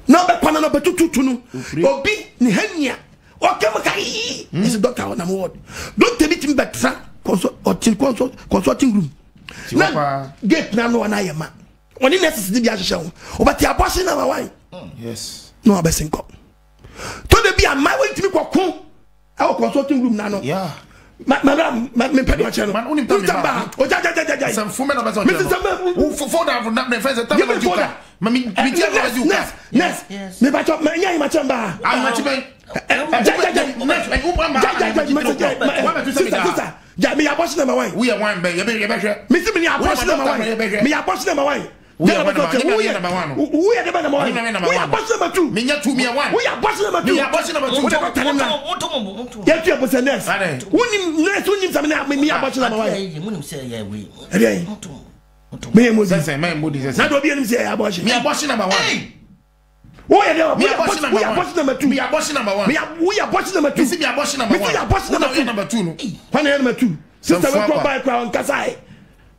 no be kwana no be tututu no obi ni hania o kem kai is doctor na mo ward doctor bi tim betra consulting room na gate na no na yema oni necessity bi ahye ho obati abortion na why yes no abesinko to de bi am we ntimi kokon e o consulting room na no me pedi acheno man unim tamba o ja some fume na bazon who for that na me friends tamba majuka mami bitia majuka yes me ba cho me nya ma chamba am ma chimen ja me abortion na why we are one be ye be hwe me si me abortion na why me abortion na why we are number 1 we are number 1 we are abortion number 2 me nya 2 me 1 we are abortion number 2 me abortion number 2 get you abortion nurse unim samina me abortion number 1 munim say ya we me mo say me mo say na do bi enim say abortion me abortion number 1 oh yeah we abortion number 2 me abortion number 1 we abortion number 2 me see me abortion number 1 me abortion number 2 no when number 2 sister we go buy crown kasai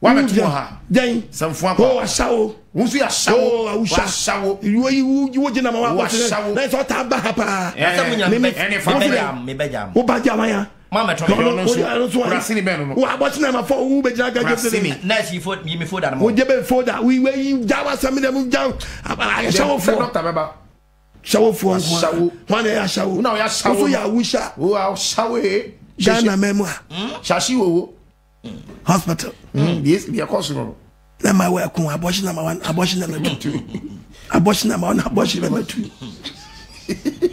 wa metu ha den samfo akwa oh ashawo wonsu ya shawo ashawo you jina ma wa na so ta ba pa me bejam wo ba jama ya mama to no so rasini be no wo abotina ma fo wo be jina ga rasini na si fo mi fo da mo wo je be fo da we jawa sami dem jaw ashawo fo doctor beba shawo fo shawo wan ya shawo na ya shawo so ya wusha wo shawo Ghana memo shashi wo hospital yes be cause no na my way kun abortion number 1 abortion number 2 abortion number 1 abortion number 2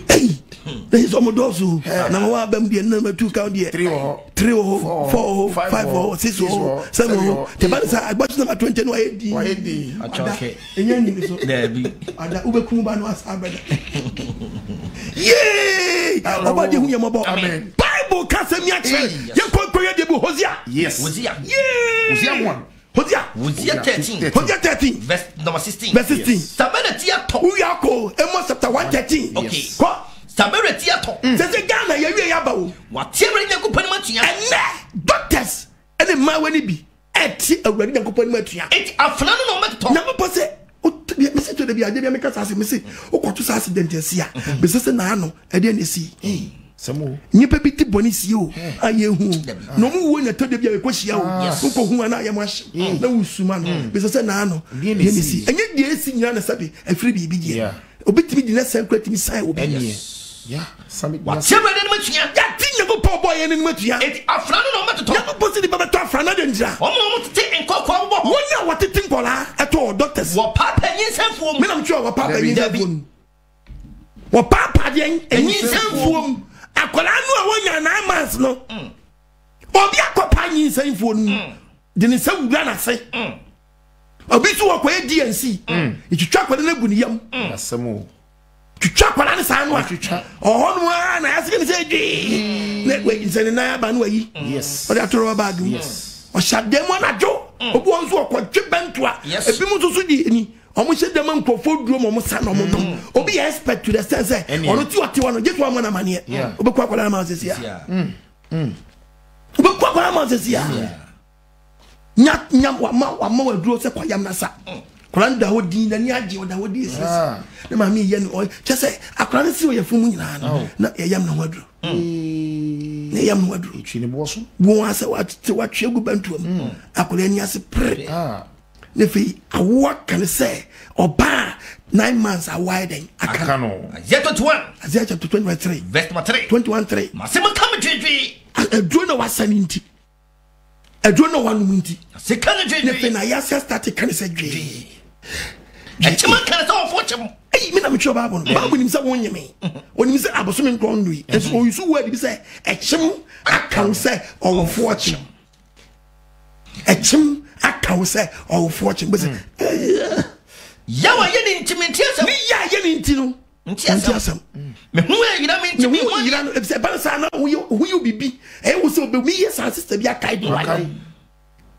hey there is almost also number 1 bam be number 2 count there 3 or 4 5 or 6 or 7 or the man say abortion number 20 no edi okay enye ni so there be ada ube kun ba no asabeda yay obade hu yemabo amen bible kasemi ache ye kokoye de bu Hosea yes Hosea 1 Hosea 13 verse number 16 Sabere tia to uyako Amos chapter 113 okay ko Sabere tia to se Ghana ye wie ya ba o wa tiere nyankopani matua ene doctors ene ma wani bi eti awurade nyankopani matua eti afana no no meto nyankopɔ se me se to de bi ade bi me ka sase me se okoto sa accident asia be se na ano ade na si samo nipa bi ti boni si o aye hu no mu wo na to de bi e ko hia o ko hu na aye mo ahye na wusuma no be se na ano de na si enye de esi nyina na sabe afiri bi je obitimi di na secret mi sai obi yeah sami wa tiere de matua ya tinye go po boy ni matua eti afana no meto ya ko si di baba to afana de ndira omo tete nkokwa wo wona watete nkola eto doctors wo papa nyinsanfuo me nam twa wo papa nyinsanfuo wo papa de nyinsanfuo akola no a wonya na months no obi akopa nyinsanfuo no de ne sa wura na se obi so wakoye DNC itwitwa kwade na gu ne yam asemo twitwa kwade ne sa no a ohonu a na yase ne se dwi na we insane na ba no yi yes o de atoro ba gu o shademo na jo obi won so okotwe bentoa ebi mu so di ni omo shede man krofo duro mo sa no mo dom obi expect to the sense ono ti ote wono je to am na mane obi kwa kwade na ma sesi ya obi kwa kwade na ma sesi ya nya wa ma duro se kwa yam na sa kwanda ho din na ni age oda ho di esi na ma mi ye no che se akwara si o ye fumu nyina na ye yam na ho duro na yam no duro chini boso wo asa wa twegu bantuam akwara ni ase pre ne fi awo kan se oba 9 months awide akano Isaiah 21 Isaiah chapter 23 verse 3 21:3 masema kama dwedwe aduro na wasani nti aduro na wanu nti se kana ne dwedwe fi na yasa start kan se dwe echema kana so ofochem ei me na me twa Bible nim se wonyeme onim se aboso me nkrondo yi eso oyisu word bi se echem akan se owofo ochem echem akan se owofo ochem be se yawa ye ni ntimenti asem ni ya ye ni ntino ntiasem me hu ya yira me ntimi hu yira no se ban sa na hu you bibi e wo se obe mi ye sa sister bi akai do right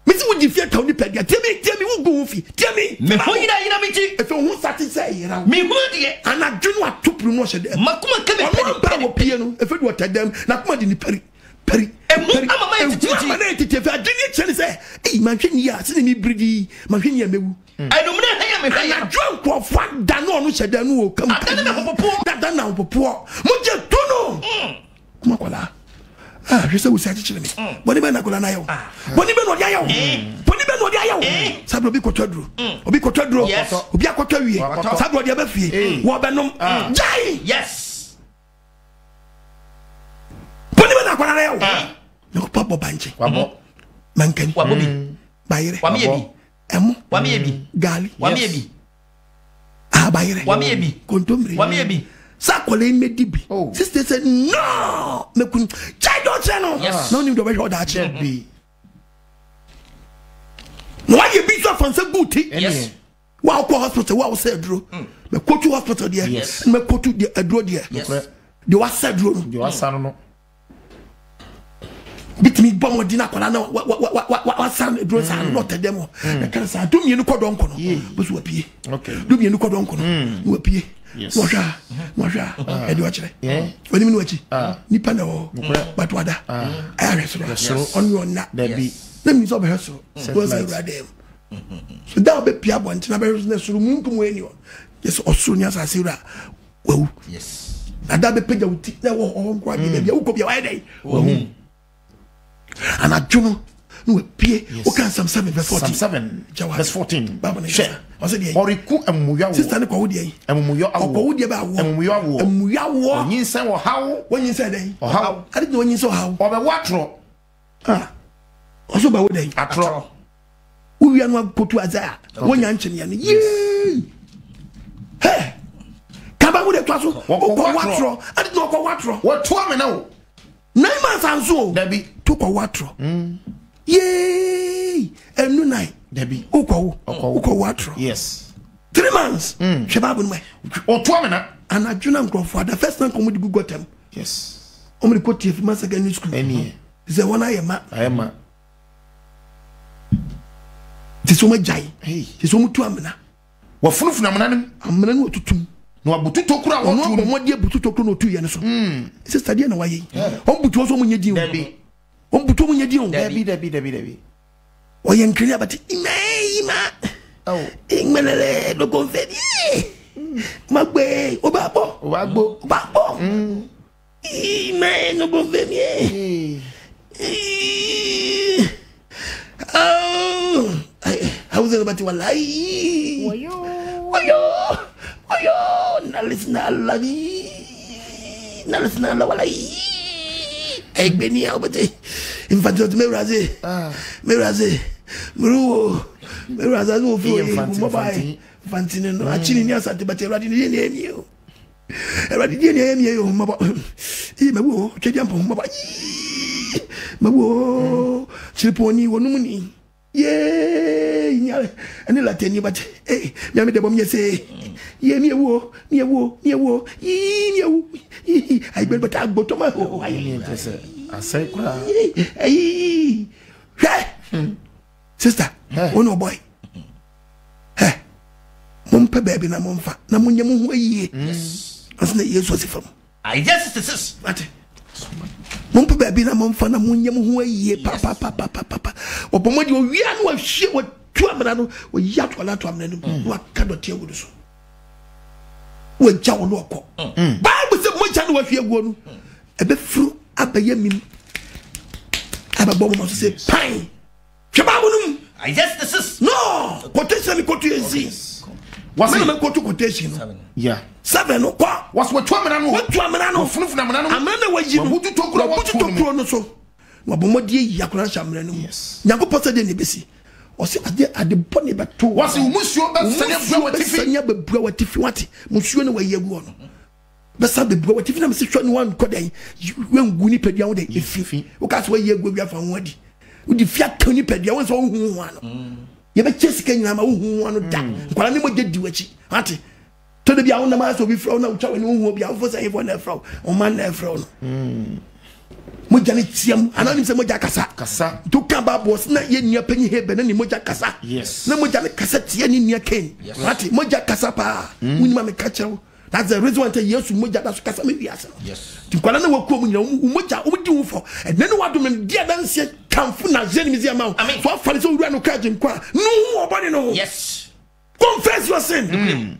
me se wo di fie ka ni pedia temi wo go fi temi me hu yira me ti e fe hu satisfy yira me hu de ana dwunu atopru no hye de makuma ka me ono ba wo pie no e fe do tadam na kuma di ni peri ama ma titi fe adwini chele se ei man hwani ya se ni bridi man hwani ya mewu anumre haya me haya ana dwan ko fa da no no hye da no o kam adana me popo da na popo mo je tono kuma kwala hwese wo sa chichire me boni be na kwala na yo boni be no dia yo boni be no dia yo sabro bi kotwaduro obi kotwaduro obi akotwa wie sabro dia ba fie wo be nom jai yes boni be na kwala na yo no papa banche wabo mankan wabo bi bayire wami ebi emu wami ebi gali wami ebi bayire wami ebi kontomre wami ebi sakole medibi sister said no me kun chai don't say no no ni do be that be no why you be so fancy booty yes wa ko hospital wa say duro me ko to hospital there me ko to the aduro there the wa say duro the wa sanu no bitimi bomo dina kwala na wa san duro san no tedem e kan sa do mienu ko don kono bo so apie okay do mienu ko don kono wo apie Mwasha, edi wachire. Wani minu wachi. Nipa na wo. Batu wada. Aya resoro. Onu ona. Debi. Na mi so be resoro. Go say radem. So da be pia bo ntina be resoro na suru munkum we ni on. Yes osuru nya sa sira. Wewu. Yes. Na da be peja wuti na wo ho nkwa de bia wo ko bia wa dai. Wewu. Ana juno no pie o kan Psalm 7 verse 14 Psalm 7 verse 14 baba share o se die oriku amuya sister ne kwa wo die amuya awo ko wo die ba wo amuya wo onyin wo hawo wonyin se dai o hawo ade no wonyin so hawo o be watro o so ba wo dai atro uwi anu akotu azaa wonya nchene ya ne ye he kaba wo de to aso ko watro ade no ko watro wo to me na wo 9 months anso dabi to ko watro yay enu nai dabi uko watro yes 3 months shebabu nwe o to me na anadwuna nkrofo the first time komu di google tem yes omri ko tie fi secondary school eni ze wona ayema tiso ma jai tiso mu tu amna wa funufuna amna no tutum no abutu tokura wo tu no mo die butu tokura no tu ye ne so sister die na waye on butu so mo nyedi dabi on butu mo nyedi on dabi o ye nkiri abati ima ingmenele lo confedi magbe o ba gbo ima no confedi hauze abati wallahi wayo nalisna la wallahi egbeni abati infantile meraze meraze zo fo mobile infantile no achini ni asante bati eradi ni emi o eradi ni emi o mabo mabu chedi ampo mabo mabu chiliponi wonumuni Ye nya ene la teni but ya me de bom yese ye mi ewo I be but agbotoma o ayi asai kura sister ono boy mom pe baby na mom fa na munye mu ho ayi asna yesu asifam I just this ate mom pe baby na mom fa na munye mu ho ayi papa obomodi o wia no ahwie o tu amana no o ya to ala to amana no wa ka do tie wudu so wo ja wo no okọ bible say mo ja no wa hwie guo no ebe furu abaye mim ababo mo so say pan hwe I just this no quotation what's the quotation yeah 7 no kwa what's what 2 amana no funufuna amana no amana waji no butu tokuro no so wabomodi yi akora shamre no yakopɔ se de ne besi o se ade bone beto what's musuo be sanya bebua watifi wate musuo ne wayi agu no besa bebua watifi na me se hwa no wan kodan wengu ni padua wo de efi wo ka so wayi agu wi afa ho adi udi fia tani padua won so hu hu ano ye be chesika nyina ma hu ano da kwala ne mo gedi wachi ate to de bia won na ma so bi fra na utwa ne hu bia wo say for na fra o man na fra no mo jani tiam ananim se mo ja kasa to kan ba boss na ye nia panyi hebe na ni mo ja kasa yes na mo jani kasa tie ni nia ken ate mo ja kasa pa woni ma me ka chewo that's the reason why yesu mo ja da so kasa me wiase yes ti kwala na wakuo mu nyina mo ja o di wo fo and then what do me dia danse kamfu na jeni mizia ma for fariso wura no ka jim kwa no obani no yes confess your sin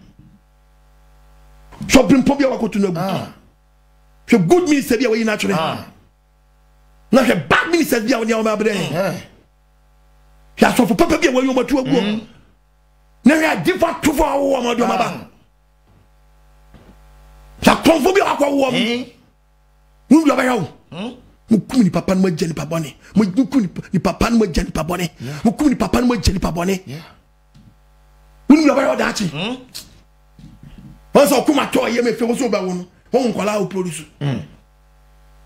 so bring pobia wakoto na bu so good minister bia we naturally na he bad minister bia we o ma bre ya so for papa bia we yo matu agu na ya diva to for wo ma do ma ba ya konfo bia akwa wo mu bia ba yawo mukumi ni papa no jeni pabone mukumi ni papa no jeni pabone mukumi ni papa no jeni pabone unu ya ba da chi onso kuma to ye me fe wo so ba wo no won kola o produce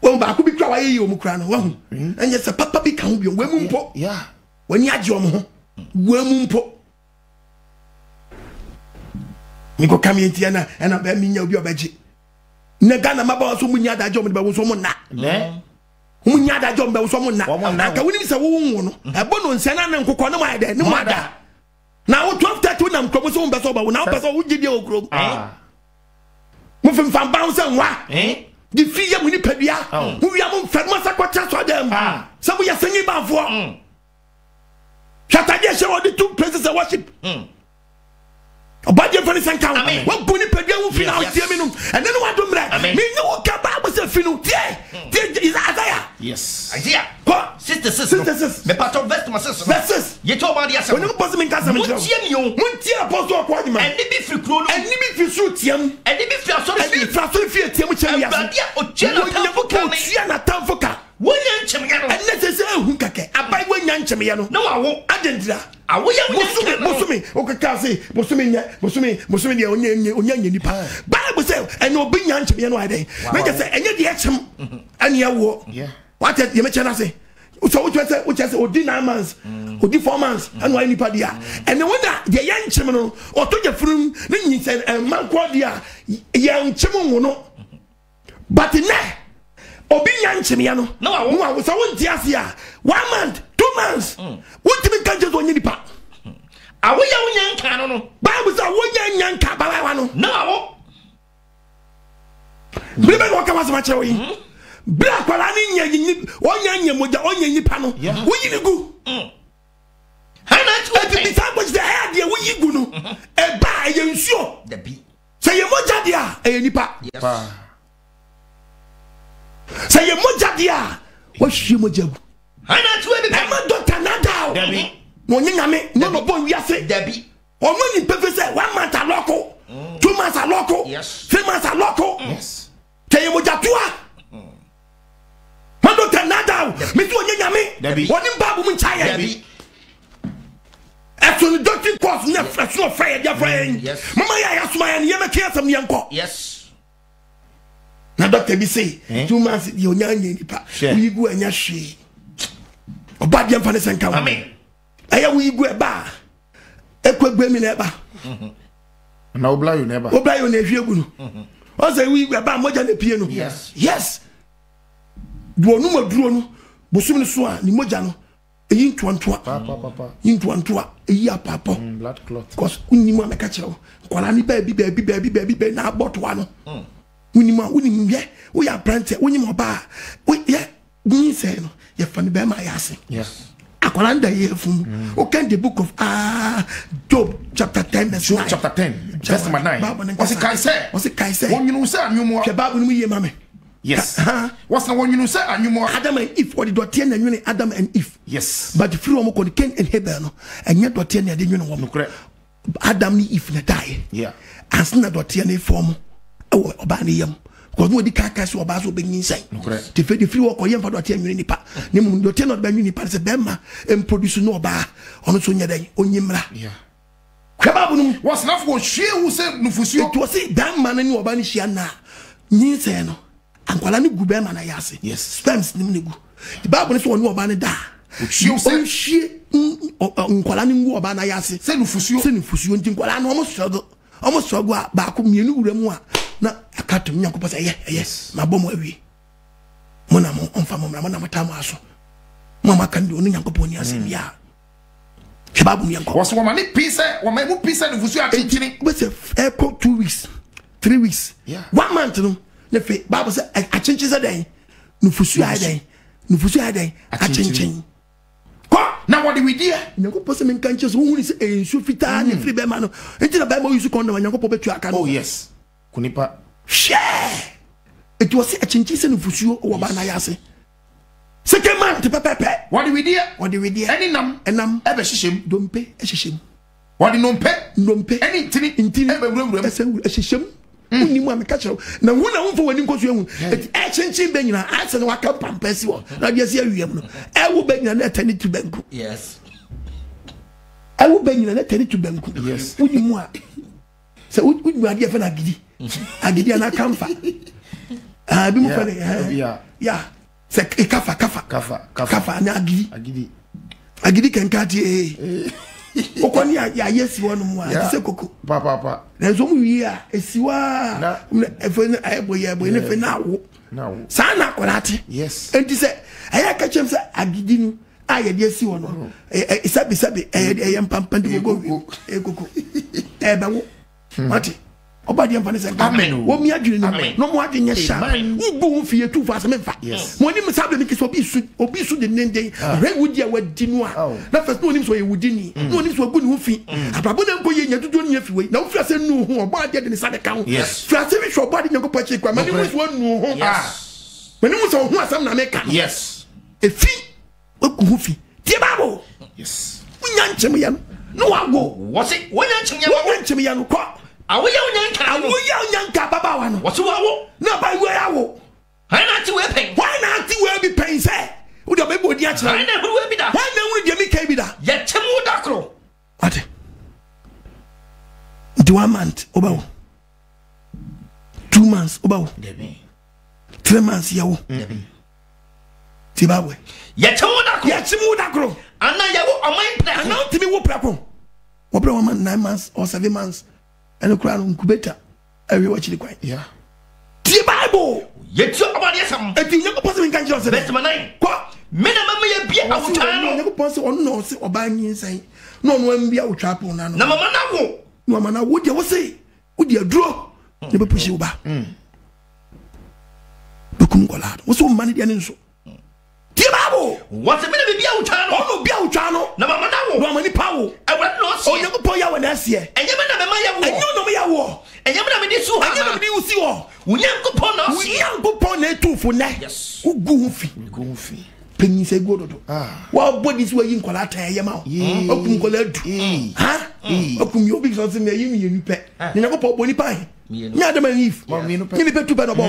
won ba ku bi kwa wa ye o mu kra no won enye se papa bi kan bi o we mu mpo wani age o mo ho we mu mpo mi ko kam yenti na ba mi nya obi obaji na Ghana maba so mu nya da jo mo ba wo so mo na munya da jombe wo so mo na aka woni se wo wo no ebo no nsia na nkokɔ ne mo ayde ne mo ada na wo 12:30 na nkromo so mbe so ba wo na wo pese wo gidi o krom mo fem fam ba wo se nwa di fi ya mu ni padua mo wi am mfa mo sakɔcha so dem se mo ya sanyi ba fo shataje she wo di two places of worship Obadiah for the count. What bunny pedia will feel out here minimum. And then what do me no Bible says finu. Is Isaiah. Yes. Isaiah. What? Sisters. Me part of vest my sister. Verses. You told me yes. When you pass me casa. Muntia apostle kwa man. And be free krono. And be free shoot tiam. And be free sorry. And be free fear tiam chemi. Abadia o chena tamfoka. Wonyan chemiano. And necessary hunkake. Abai wonyan chemiano. No awo adendra. Awoya Bosumi okakase bosumi dia onye nipa Bible say eno obi nyan cheme no ade me just say enye dia chem ane yawo what ye me chena say so what say odi 9 months odi 4 months ane wa nipa dia ene wona dia yan chem no otoja furum ne nyin say man ko dia yan chem wo no but na obi nyan cheme ya no no so won dia sia 1 month 2 months what do you can just onye nipa awoya wonyanka no Bible say wonyanka baba no na awo Bible waka wasema chewo yi bra kwala ni nyanyi wonyanye moja onye nipa no woyi ni gu hana to be sandwich the head dia woyi gu no e ba ye nsuo da bi say ye moja dia e nipa say ye moja dia wo hwie moja gu hana to be e ma doctor nada da bi no nyame no no bon wiase da bi o mo ni pepe say 1 month aloko 2 months aloko 3 months aloko teye moja tua ma doctor nada me tu nyame woni babu mu nchaye da bi actually doctor course na fresh no fire dia friend mama ya yasuma ya ne make asam ne enko na doctor bi say 2 months di onyanye nipa uyigu anya hwe Obadiah mfa ne senka amen aya wo igu eba ekwegbe mi na eba na obla you never na ehwie no o say wo igu eba moja na pie no yes do no maduro no bosum ni so a ni moja no eyi ntuantua papa ntuantua eyi apapo blood clot cause unimu ameka kyerew kwala ni baby na abotwa no unimu ye wo ya brante unimu ba wo ye ni say no ye fa ni be ma yase yes akwala nda ye fun o can the book of Job chapter 10 verse 9 chapter 10 verse 9 what's it kai say when you say anyumo ke bible ni ye mame yes what's the one you say anyumo Adam and Eve what the dotie na nwene Adam and Eve yes but the free one ko Cain and Abel no enye dotie na de nwene wo no Adam ni Eve na die yeah ansina dotie na form e oba na yam because no di kaka so oba so be nyinsai the free one ko yam fa dotie nwene nipa ne mu dotie na be nwene nipa se be ma em produce no oba ono so nya den onyimra yeah kwababu no what's enough for share who say nufusuo to say that man ni oba ni hia na nyinsai no ankwala ni gu be ma na yase yes sperms ni gu the bible say woni oba ni da shie nkwala ni ngu oba na yase se nufusuo nti nkwala na omo struggle ba ko mienu wuramu a na akatum nyankopɔ say yes ma bɔ mo awie mo na mo onfa mo na mo tam aso mo ma kan do ni nyankopɔ ni asem ya kebabu nyanko was woman ni pizza woman mu pizza nufusuo atintini we say echo 2 weeks 3 weeks yeah 1 month no le fe bible say achinchi say den nufusuo ai den achinchi na what do we do nyankopɔ say men kan che so hu ni say ensu fita ni free be ma no enti na bible use condom nyankopɔ betu aka no oh yes kunipa share it was achinchi say nufusuo wo ba na yase second man te pepepe what do we do any nam enam ebe hihiem dompe hihiem what do nompe any intini ebe wura hihiem unimu ameka kyerew na hu na wonfo wani nkoso ehu achinchi be nyina ase na waka pampasi wo na de ase awiem no ewo be nyina na tani tu banku yes ewo be nyina na tani tu banku yes unimu a se unimu ade fa na agidi na kamfa bi mu fa ya se kafa na agidi kankati okoni ya yesi wonu mu a se koko papa na zo mu wi a esiwa na efe na ayeboye ne fe na wo sa na kolate yes enti se aya ka chem se agidi nu aye de esi wono isabi pampam de go koko ba wo mate obadi amfane se wo mi adwene no mo adwene sha ubu mfie tu fa se memfa mo ni msabe mi kiso obi su de nende re wudi a wadi no a na first no ni so ye wudi ni no ni so gu ni fi ababo na nko ye nya dudu ni afi we na wo fiase nu ho obadi de ni sa de kan fiase bi so obadi nyanko pa chi kwa mani mo so nu ho mani mo so ho asam na me kan yes efi oku ho fi tie babo yes unya nchem ya no wago wose wonya nchem ya no ko awoya unyanka baba wa no wose wawo na ba we yawo hai na ti we pen why na ti we bi pen say wo de be bodi a kira hai na we bi da why na wo de mi kai bi da ye chemu da kro ate do 1 month obawo 2 months obawo 3 months yawo Zimbabwe ye chemu da kro ana yawo oman pra ana timi wo pra kro wo bra 9 months or 7 months and crown incubata every watch the quite yeah the bible yet you about yesam and you never possibly can just best man kwa mena mama ye bia awutan no never possible no se oba nyin no bia awutwa po na no na mama na wo no mama na wo de wo say wo de aduro ne be pushi wo ba bekum kolado wo so mani de ne nso the bible what mena bia awutan no no bia awutwa no na mama na wo no mani pawo awra no se o ne po ya wo na se enye mena mema ya wo enye no me ya wo enye mena me di su ha enye no me di usi wo unyankopon na se unyankopon na etufo na yes ugu hu fi penyi se gododo wa body so yi nkola tan ye ma okum nkola du ha okum yo big something me yi mi pe ni nyankopon boni pan nya Adam and Eve ni mi pe tu pe no bo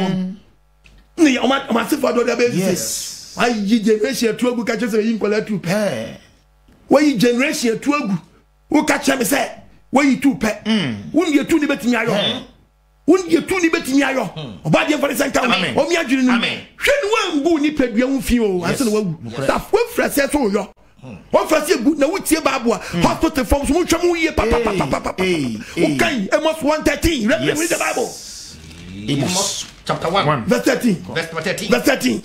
ni o ma se for do da be yes why yi generation tu agu ka che se yi nkola tu pe why generation tu agu wo ka che me se why tu pe won ye tu ni betimi ayo won ye tu ni betimi ayo oba de for senka o mi adwiri ni hwe ni wan bu ni pedua hu fi o anse na wagu da fo frase so yo What first year good now with Babua, hospital forms, which are more year, papa. Okay, Amos 113, read the Bible. Amos chapter 1, verse 13. Verse 13. Verse 13.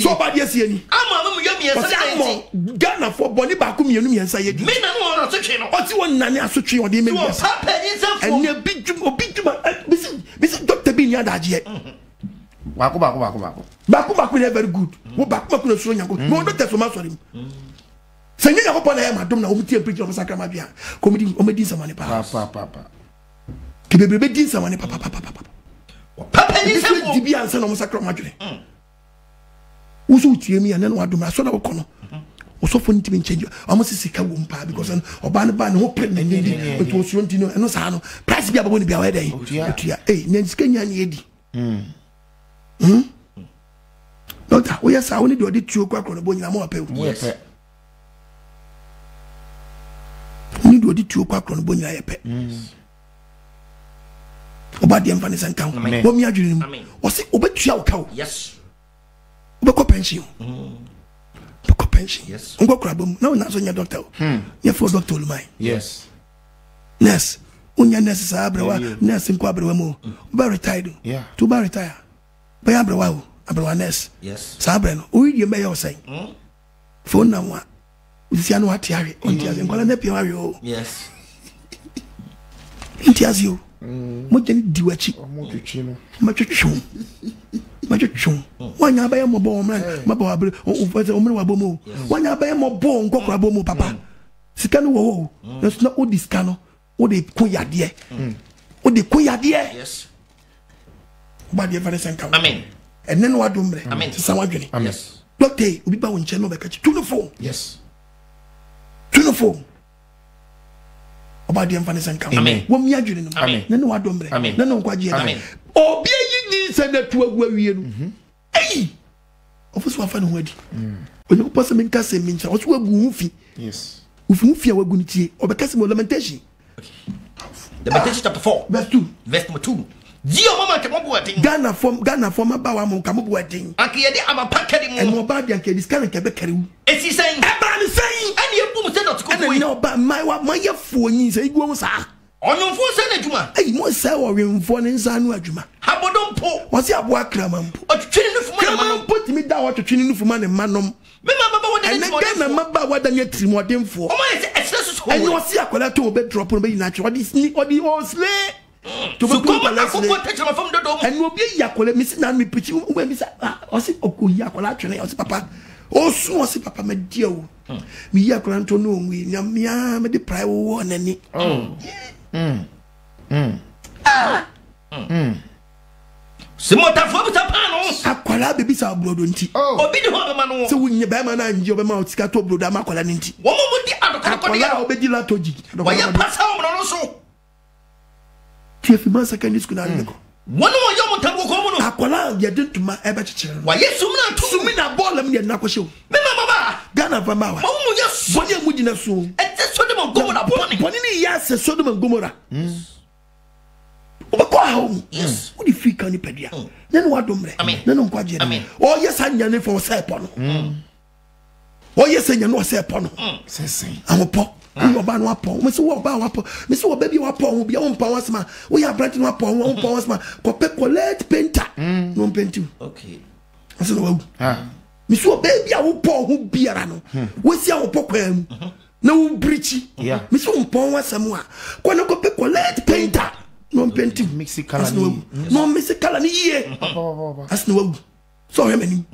So bad, yes, Yenny. I'm Ghana for Bonnie Bakum, you and say, men are not such a what's one Nanya Suchi or the members. And your big Dr. Binya Daji. Baku very good. What Baku is showing you? No, not that so much for him. Sending a hope on him, I don't know, preacher of Sacramabia, committing some money, papa. Keep a some money, papa. Papa is to be answered on Sacramabia. Usu me and then what do my son of Cono? Also for him to be changed. Almost a sick wompa because an Obana no pregnant it was and no sano. Price be about to be away day. Hey, Nancy Kenyan Yedi. Doctor, we are only do it 2 o'clock on the bone. Yes. We do it 2 o'clock on the bone. About the emphasis and count. What me are doing? Was it over cow? Yes. Boko pension. Boko pension. Yes. Ungo crabum. No, not on your doctor. Your for doctor mine. Yes. Nurse. Unya nurse is abrewa. Nurse in quabremo. Very tired. Yeah. To be retire. By abrewa. Abrewa nurse. Yes. Sabreno. We you may say. Phone now. We see no what yari. Untias and call an epiario. Yes. Untias you. Mojani diwachi. Machuchum. Machuchum. Wanya baya mo bo man. Mabo abre. O mo wa bomo. Wanya baya mo bo nkokora bomo papa. Sika no wo. There's no odi sika no. O de koyade. O de koyade. Yes. Ba de fa sen kan. Amen. And then what dombre. Amen. Sa wadwene. Yes. Doctor, obi ba won che no be ka chi. 24. Yes. 24. About the emphasis and come. Amen. What me adjuring them. Amen. No, what don't bring. Amen. No, quaji. Amen. Oh, be ye send that to a way. Hey, of us were fun already. When you pass a min cast a mincha, what's what goofy? Yes. With Mufia were going to or because of lamentation. The Lamentation chapter 4, verse 2. Verse 2. Zio mama kamobuating. Ghana from about one kamobuating. Akiadi ama pakadi and more bad than this kind of Quebec. Is he saying? Abraham is saying, and your boom said not to go. No, but my phone is a goes. On your phone, Senate, I must say, or in phone in San Wajuma. How about po? What's your work, Cramam? Put me down to training for man and manum. Remember what I need to more them for. And you see a collateral bed drop on the natural, this need or the old slay. To be come from the dome and will be Yakola missing and me pretty when Miss Osip Okuyakola train papa. Oh, so see papa, my dear. Me Yakola to know me, Yamia, the private one any. Simota for the panels. Aquala baby saw blood on tea. Oh, be the man. So when you buy man and your mouth scatter blood, I'm a colanity. What would the other Aquala obey the latoji? Why you pass home also? Tiefima secondary school na go. One more young tabo go no. Akwala ya den to ma ebe chichire. Wa yesu na to sumi na ball am ya na kwhye. Me mama Ghana fa ma wa. Mo yes. Boni am gina so. E te Sodom and Gomorrah boni. Boni ni ya se Sodom and Gomorrah. Oba kwa home. Yes. Wo di fi kan ni pedia. Na no adomre. Na no kwa jere. Oh yes anya ne for say po no. Oh yes anya no say po no. Sese. Amopo. You ban wapon, Miss Waba wapon, Miss Baby wapon will be on powers man. We are branding wapon, one powers man. Collect painter, no painting. Okay. I said, Miss Baby, I will pour who be a rano. We see our poem. No breachy. Yeah. Miss Wapon was somewhere. When I collect painter, no painting. Mixicalani. No Mixicalani. That's no. So how many?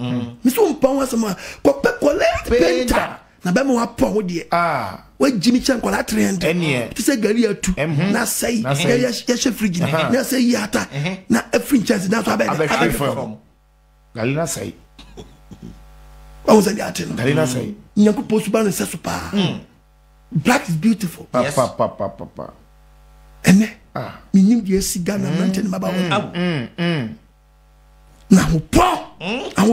Miss Wapon was somewhere. Collect painter. Na be mo wapon wo de we Jimmy Chan kola 300 ti se gari atu na say ya she fridge na say yata na every chance na so be from galina say o was that galina say nyaku post ban se so pa black is beautiful papa ene mi nim de si Ghana mountain maba wo na ho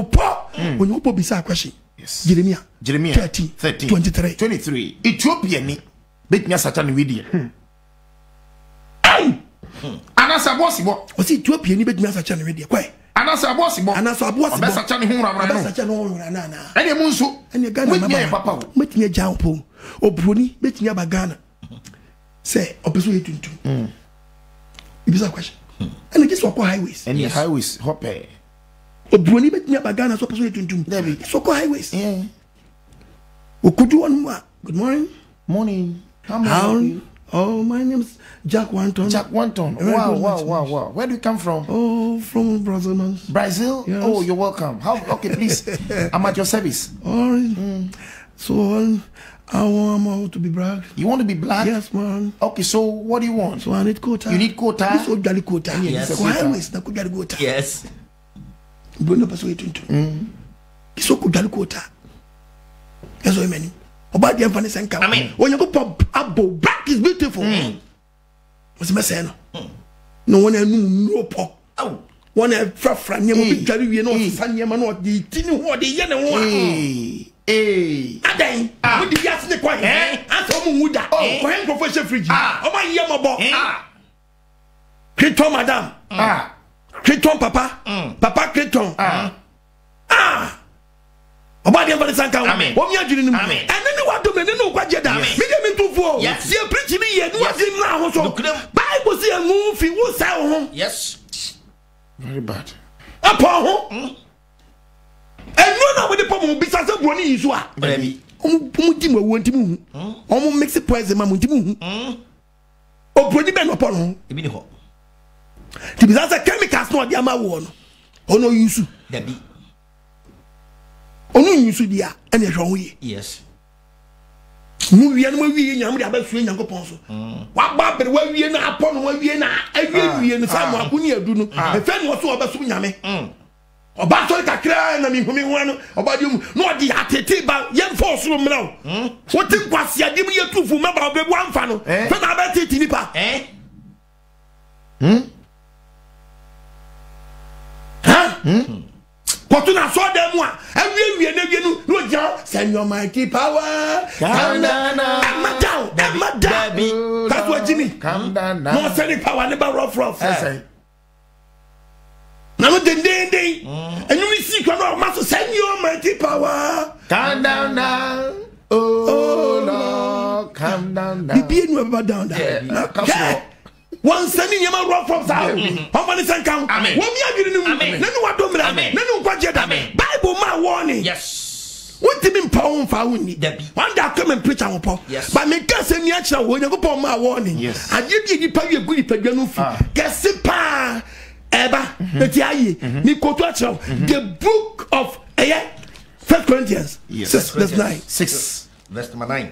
po when you po bisa question. Yes. Jeremiah 30, 23. Ethiopia ni betnya satan wedi. Anasa boss bo. O si Ethiopia ni betnya satan wedi. Kwai. anasa abosi bo besa cha ne hu rabra no besa cha no na ene mu nso ene Ghana mama papa metinya jan po obroni metinya ba Ghana say opeso yetuntum ibisa question ene just walk highways and highways hope obroni metinya ba Ghana so opeso yetuntum so go highways okudu one good morning how may I help you? Oh, my name is Jack Wanton. Wow. Where do you come from? Oh, from Brazil. Brazil? Yes. Oh, you're welcome. Okay, please. I'm at your service. So, I want to be black. You want to be black? Yes, man. Okay, so what do you want? So I need quota. You need quota? So gali quota. Yes. Yes. Bruno persuade to. So gali quota. That's what I mean. About the emphasis and count. When you go pop abo, black is beautiful. What's the message? No one no pop. One a frafran, you will be no son, you know, the tin what the yen and one. Aday, with the gas in the quiet, and some wood. Oh, for him, Professor Fridge. Oh, my yamabo. Criton, madame. Criton, papa. Papa Criton. About the emphasis and count. What you are doing? What do you know? What you are doing? Yes. You preach me here. What is now? So Bible say a movie will sell. Yes. Very bad. Upon and you know what the problem besides the brony is what? Baby. Mutimo won't move. Almost makes a prize in my mutimu. Oh, pretty ben upon the minute. To be that's a chemicals, not the ama one. Oh, no, you should. Debbie. Oh, no, you should, yeah, and it's wrong. Yes. We are moving young about swing and coponso. What Barbara, where we are now upon where we are now, every and someone who near do a friend was so about Sunyame. About Cacra and I mean, one about you, not the attitude about young force room now. What thing was ya give me a two for member of the one funnel? When I bet it in the park, But when I saw them, every no send your mighty power. Calm down. That's what Jimmy. Calm down now. No sending power, never rough. Now, day. And you see, must send your mighty power. Calm down now. Oh, Lord. Calm down now. The being never down there. One sending him a rock from South. How many send count? Amen. What me agreeing? Amen. No what do me? Amen. No what you Amen. Bible my warning. Yes. What did me pound for we? One that come and preach our pop. Yes. But me can't send me actually when you go for my warning. Yes. I give you pay a good pay Guess it pa. Eba. Me quote the book of 1 Corinthians 6 verse 9. 6. Verse number 9.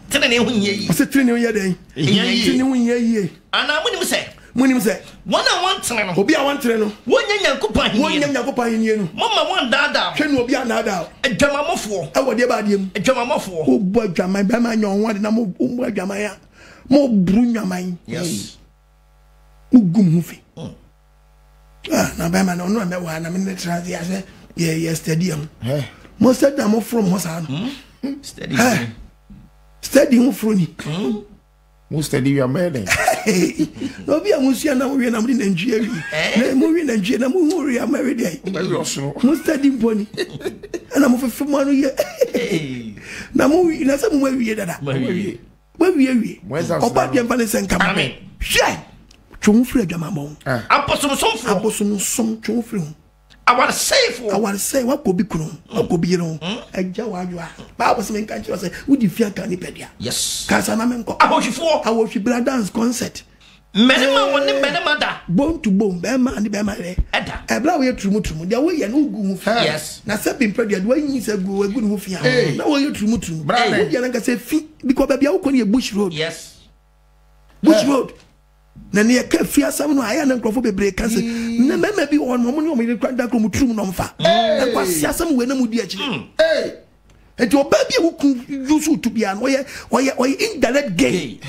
Tell the name ye. What's the training ye day? Ye. And I wouldn't say. When you say, one I want to know. Obi I want to know. One young coupon. One young coupon in you. Mamma one dada. Can will be another. A drama for. I would about him. A drama for. Oh, boy, my bama, young one, and I'm more Jamaya. More brunya mine. Yes. Ugum movie. Now, Bama, no, one. I'm in the transit. Yes, stadium. Most of them are from Mosan. Steady from me. Most steady your man. No, be a Musiana, we are in Nigeria. Movie Nigeria, Mumuri, I'm married. Most steady pony. And I'm of a money. Now, movie, that's a movie that where we are. Where's our Venice and come? Share. Chumfrey, Jamamon. Apostle some chumfrey. I want to say what could be Krum, what could be your own. A Jawa, Bible saying, can't you say, would you fear Canipedia? Yes. Casanamenco. I watch you for. I watch you dance concert. Minimum one in Benamada. Bone to bone, Bama and the Bama. A blow your trumutum, the way you know. Yes. Now, something pretty, when you say go a good movie. Now, you trumutum. Brother, you say, because baby, how can you Bush Road? Yes. Bush Road. Na ne ka fia sam no aya na nkrofo bebre ka se na mema bi won mo ne o me kwada krom trum no mfa e kwa sia sam we na mudi akire enti oba bi wuku yusu to bia no oye indirect gay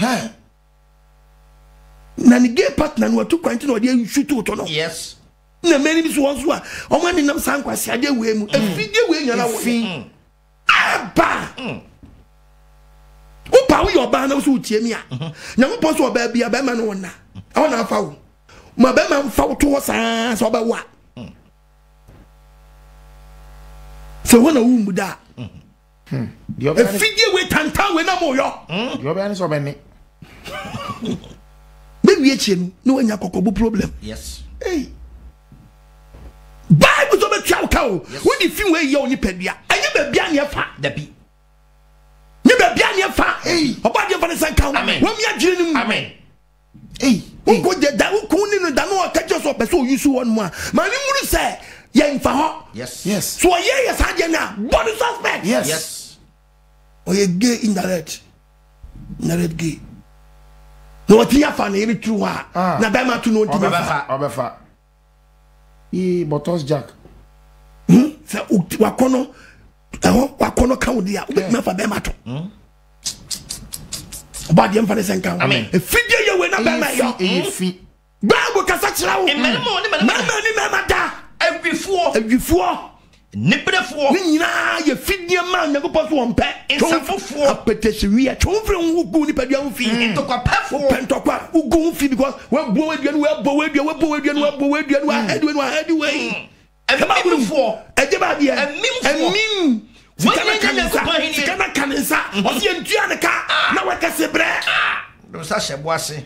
na ni gay partner no to kwanti no de shoot to no yes na many bi so won so a o ma ni nam san kwase ade we mu afide we nyana wo aba Upa we your banner so tie me a na mo poso oba bia be ma no na I want to follow. My bema foul to us, so about what? So when a womb da. The figure we tantan we na mo yo. You be so many. Maybe echi no anya kokobu problem. Yes. Hey. Bible so be twa ka o. When the film we ye oni pedua. Anya be bia ne fa. Da bi. Ni be bia ne fa. Hey. Oba de fa ne san ka. Amen. Wo mi adwene nim. Amen. Hey. Wo go de da wo ko ni no da no ka je so be so use one mo. Ma ni mu say ye mfa ho. Yes. Yes. So ye saje na body suspect. Yes. Yes. O ye gay indirect. Indirect gay. No what ya fa na ye true ha. Na ba ma to no ti fa. Obefa. Botos Jack. Say wakono wakono ka wo dia. Obi ma fa be ma to. Oba de mfa ne senka. Amen. E fidie ye we na ba ma yo. Fi. Bible kasa kira wo. Emenemo ni ma da. Ewifuo. Niprefuo. Ni nyina ye fidie ma Nyankopɔn so wonpɛ. Insafofuo. Apeteshiria. Chomfre wu ni padua wo fi. Ntokwa pafuo. Pentokwa ugu fi because we bo aduanu we bo aduanu anyway. Emimfuo. Ejeba de. Emim. Sikana kanisa. Osi entua ne ka na wakase bre. Do sa shebo ase.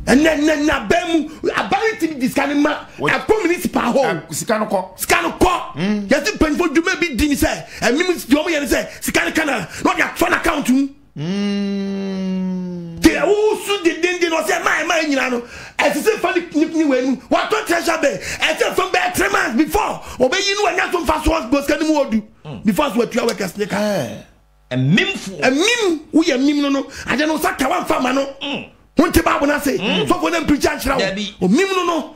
And then bemu ability discount ma a municipal hall Sikano ko yes the pen for do maybe din say and me do me say sikana kana not your phone account they also the din no say my nyina no as say funny ni we nu what to treasure be and say from back 3 months before obeyi nu anya some fast was boss kan mu odu before so atua workers ne ka emimfu emim wo ye mim no ade no saka wan fama no Won't Bible na say so for them preach and o mim no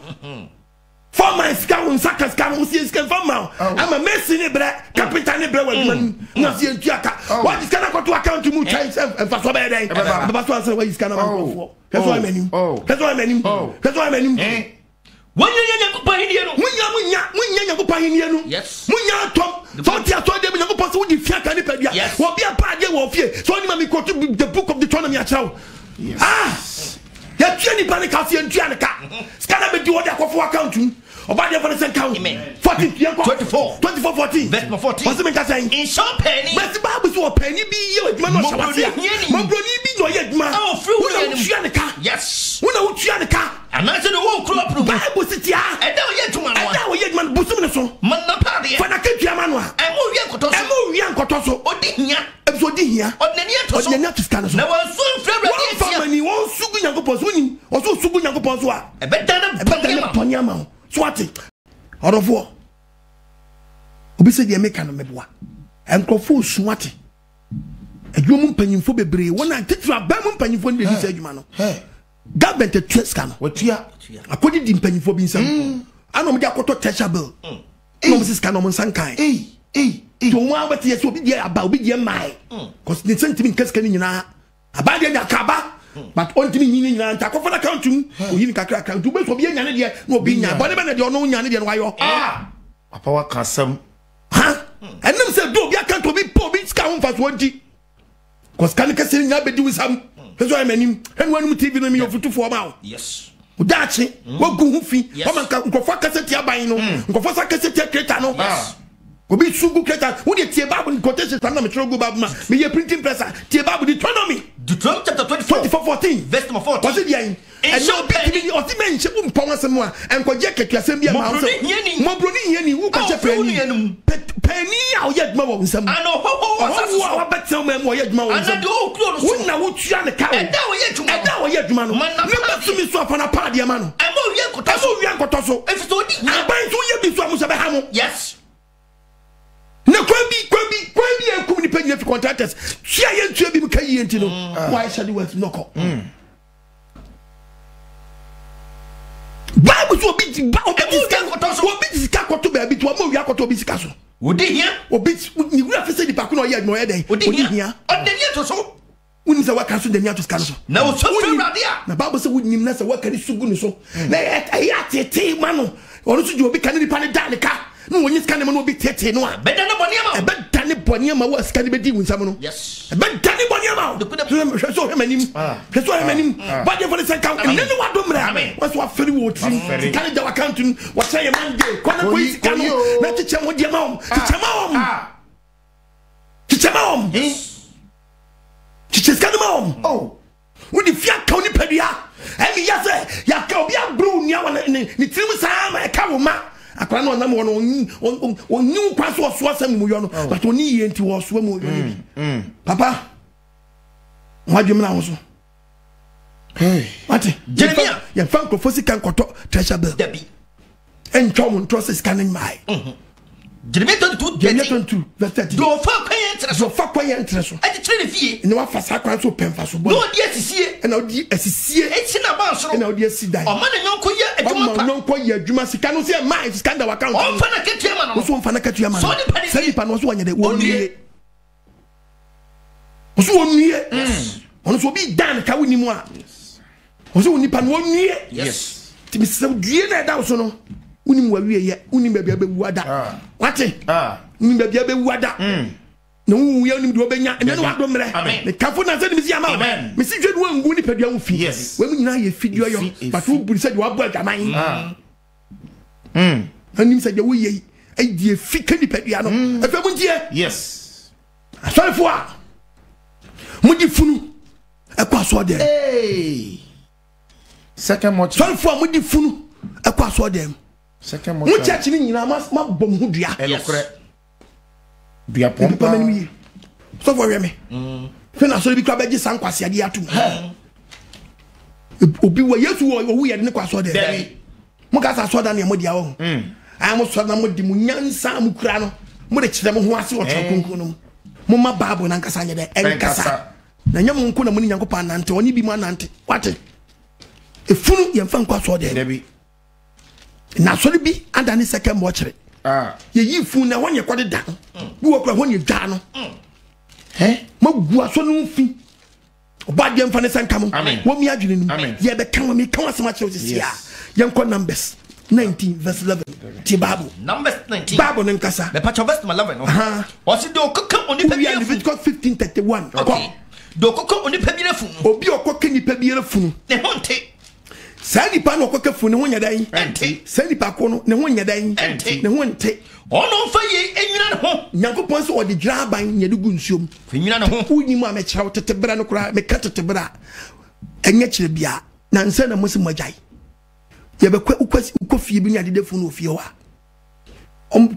for my scan saka scan o see scan for ma am a messi ne bre capital ne bre wa na see ntuaka what is kana to account mu try and for so be dey baba so answer where is kana for that's why many that's why many that's why many Munya Nyankopɔn henie no. Munya Nyankopɔn henie no. Yes. Munya atom. So ti aso de Nyankopɔn so di fia kan ne padua. Wo bia pa de wo fie. So ni ma me quote the book of Deuteronomy a chaw. Yes. Ya tue ni panic house en tue ne ka. Skana be di wo de akofo account nu. Oba de for the account. 14 24 verse 14. What's the mean saying? In short penny. But the Bible so penny be ye aduma no shabase. Mo broni bi no ye aduma. Oh, free wo tue ne ka. Yes. Wo na wo tue ne ka. And I said the whole crop pro. Bible sitia. And now ye tuma no. And now ye aduma busum ne so. Man na pa de. For na ketua ma no a. E mo wi ankoto so. Odi hia. Odi hia. Odnani ato so. Odnani ato scan so. Na won so mfra brade atia. Won famani won sugu Nyankopɔn so ni. Oso sugu Nyankopɔn so a. E beta na ponyama. So ati. Orofo. Obi se de make no meboa. Enkrofo suwate. Adwom mpanyimfo bebre wona titira ba mu mpanyimfo ne bi se adwuma no. Government to scan. Watua. Akodi di mpanyimfo bi nsam. Anom de akoto treasure bill. No mrs scan no nsankan. To one but yes obi dia aba obi dia mai. Cause the sentiment kaska ni nyina. Aba dia akaba. But on timi nyina nyina nta akofo na account mu. Oyi ni kakra account. Ube so bi nya ne de no obi nya. Bone be na de ono nya ne de no ayo. Papa wa kasam. Ha? Enem se do obi account obi po obi ska ho fa so anti. Cause kan ka se nya be di wisam. Peso ay manim. Enwanu TV no mi yofutu fo ma. Yes. Udachi, wogu hu fi. O man ka nkofo kaseti aban no. Nkofo sa kaseti creator no. Obi sugu creator. Wo de tie Bible quotation na me tro go Bible ma. Me ye printing press. Tie Bible Deuteronomy. Deuteronomy chapter 24:14. Verse number 14. What's it there? And no be me o ti menche wo mpon asem a enkoje ketuasem bia ma so. Mo broni hiani wo kwache pani. Pani a o ye dma wo nsam. Ano ho wa betel me mo ye dma wo nsam. Ana de o kuro no so. Wo na wo tua ne ka. Eda wo ye dwuma. Eda wo ye dwuma no. Ne ba sumi so afana pa de ma no. E mo wi ankoto so. E mo wi ankoto so. E fi so di. Aban so ye bi so amusa be ha mo. Yes. Na kwabi ekum ni panyina fi contractors. Hia ye ntua bi mka yi enti no. Why shall you work noko? Bible so obi sika koto be abi to mo wi akoto obi sika so. Odi hia. Obi ni wura fese di pa ko no ye no ye den. Odi hia. Odani to so. Woni se waka so dani ato sika so. Na wo so frade a. Na Bible say woni na se waka ri sugu ni so. Na ya tete ma no. Onu so je obi kan ni pa ne da ne ka. No when you scan them no be tete no a better no boniama e better ne boniama wa scan be di winsam no yes e better ne boniama so hemanim so hemanim but you for the second and then what do mra what's what free what can the account what say man dey kwana ko scan no na chiche mo di ma chichema chicheskanum oh we the fear county pedia emi yase ya ka obi abru nia ni tirim sa ma e ka wo ma akwa na onam wo onyu kwa so asam mu yo no but oni ye nti wo so mu yo ni papa wadwem na wo so hey mate Jeremia ya fan ko fosi kan koto treasure bill dabi entwa mo ntro se scanning my Jeremia 22 verse 30 do fa kwanye intereso ade kire ne fie ne wa fasa kwan so pemfa so bo no di asisie na odi asisie eti na ba soro na odi asidai o ma na nyonko ye adwuma pa nyonko ye adwuma sika no se my sika da account o fa na ketua ma no so fa na ketua ma so ni pa no so wanye de wonue so wonue ono so bi dan ka woni mu a so woni pa no wonue yes ti mi se due na da so no woni mu awie ye woni ba bia be wuada wate woni ba bia be wuada no wu ya nim do benya ene no do mre ne kafo na se ni misi ama mi si dwedu wangu ni pedua wo fi we mu nyina ye fidio yo but wo buri se de wa bo agaman anim se de wo ye ai die fika ni pedua no e fe mu ntie yes sorry for mu di funu e kwa so de second much sorry for mu di funu e kwa so de second much mu church ni nyina ma bom hu dua dua pompa mani so for me fe na so bi kwa beji san kwase ade atum obi wa yesu wo ye de ne kwa so de mo ka sa so da ne mo dia wo ai mo so na mo di mo nyansa mo kura no mo de kire mo ho ase o chokonkon no mo ma bible na nkasa nye de enkasa na nyam nko na mo ni nyankopa nante oni bi mo nante wate efunu ye mfa nkwa so de na so bi ada ne second mo kire ye yi fun na wonye kwode da bi wo kura wonye dwa no magu aso no fi obade mfa ne sanka mo wo mi adwene nim ye be kan mi kan asema kire sisia ye nko numbers 19 verse 11 ti bible numbers 19 bible nkasa be patch verse 11 o si do kokka oni pa bi Leviticus 15:31 okay do kokka oni pa bi refu obi okokka ni pa bi refu ne honte sani pa no okokka fu ne ho nyadan ente sani pa ko no ne ho nyadan ne ho nte ono fa ye enwina ne ho nyankopon so odi dra ban nyade gu nsuom enwina ne ho uni mu amekira tetebra no kura me ka tetebra enye kire bia na nsa na musi magai ye be kwa fie bi nyade defu no fie wa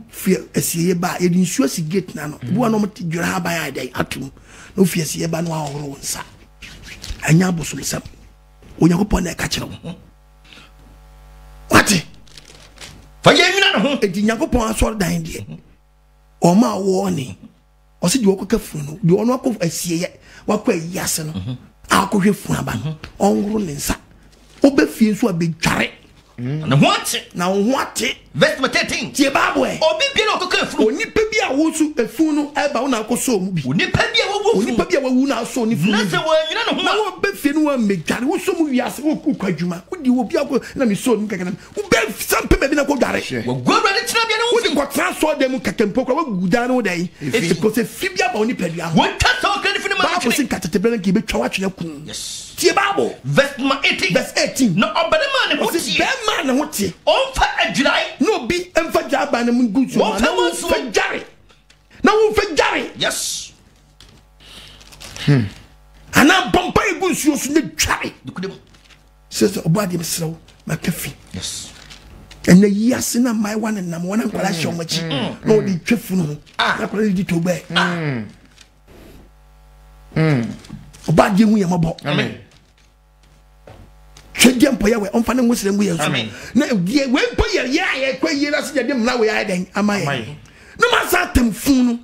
fie asiye ba ye di nsuo si gate na no bu na mo dra ban adai atum no fie asiye ba no ahoro nsa anya bosum sam onyankopon na ka kire wo wate fa ye nwina ne ho edi nyankopon asor dan de o ma wo ni o se di okoka fu no di ono akọ asiye wakọ ayase no akọhwe fu aba no onworo ne nsa obefie nso abedware na what verse 13 tie bible obi bi na okoka fu onipa bi a wo su efu no eba wo na akoso mu bi onipa bi a wo onipa bi a wo na so ni fu na se wo nwina ne ho na wo befie no wa medware wo so mu wiase wo kwadwuma wo di obi akọ na mi so mu kakana wo be sampe be na ko dware wo gwara ne tena bia na wo di ko transfer dem kakempo ko wo guda no dai because if bi aba onipa bi a wo tata o kan fi ne ma Bible sin katetebe na ki be twa watwe kun yes tie Bible verse 18 na obadema ne ho o tie be ma ne ho tie on fa adjurai no bi emfa jaba na mun gutu ma na wo fa jare na wo fa jare yes ana bompa e gunsu so ne tware dukudem says obadi mesrew makafi yes and the years na my one and number one and kwala show machi no di twefu no na kwala di to be obadi hu ye mabo amen twede mpo ya we onfa na ngusire ngu yesu na we mpo ye kwa ye na se de mna we ya den amaye no ma sa temfu no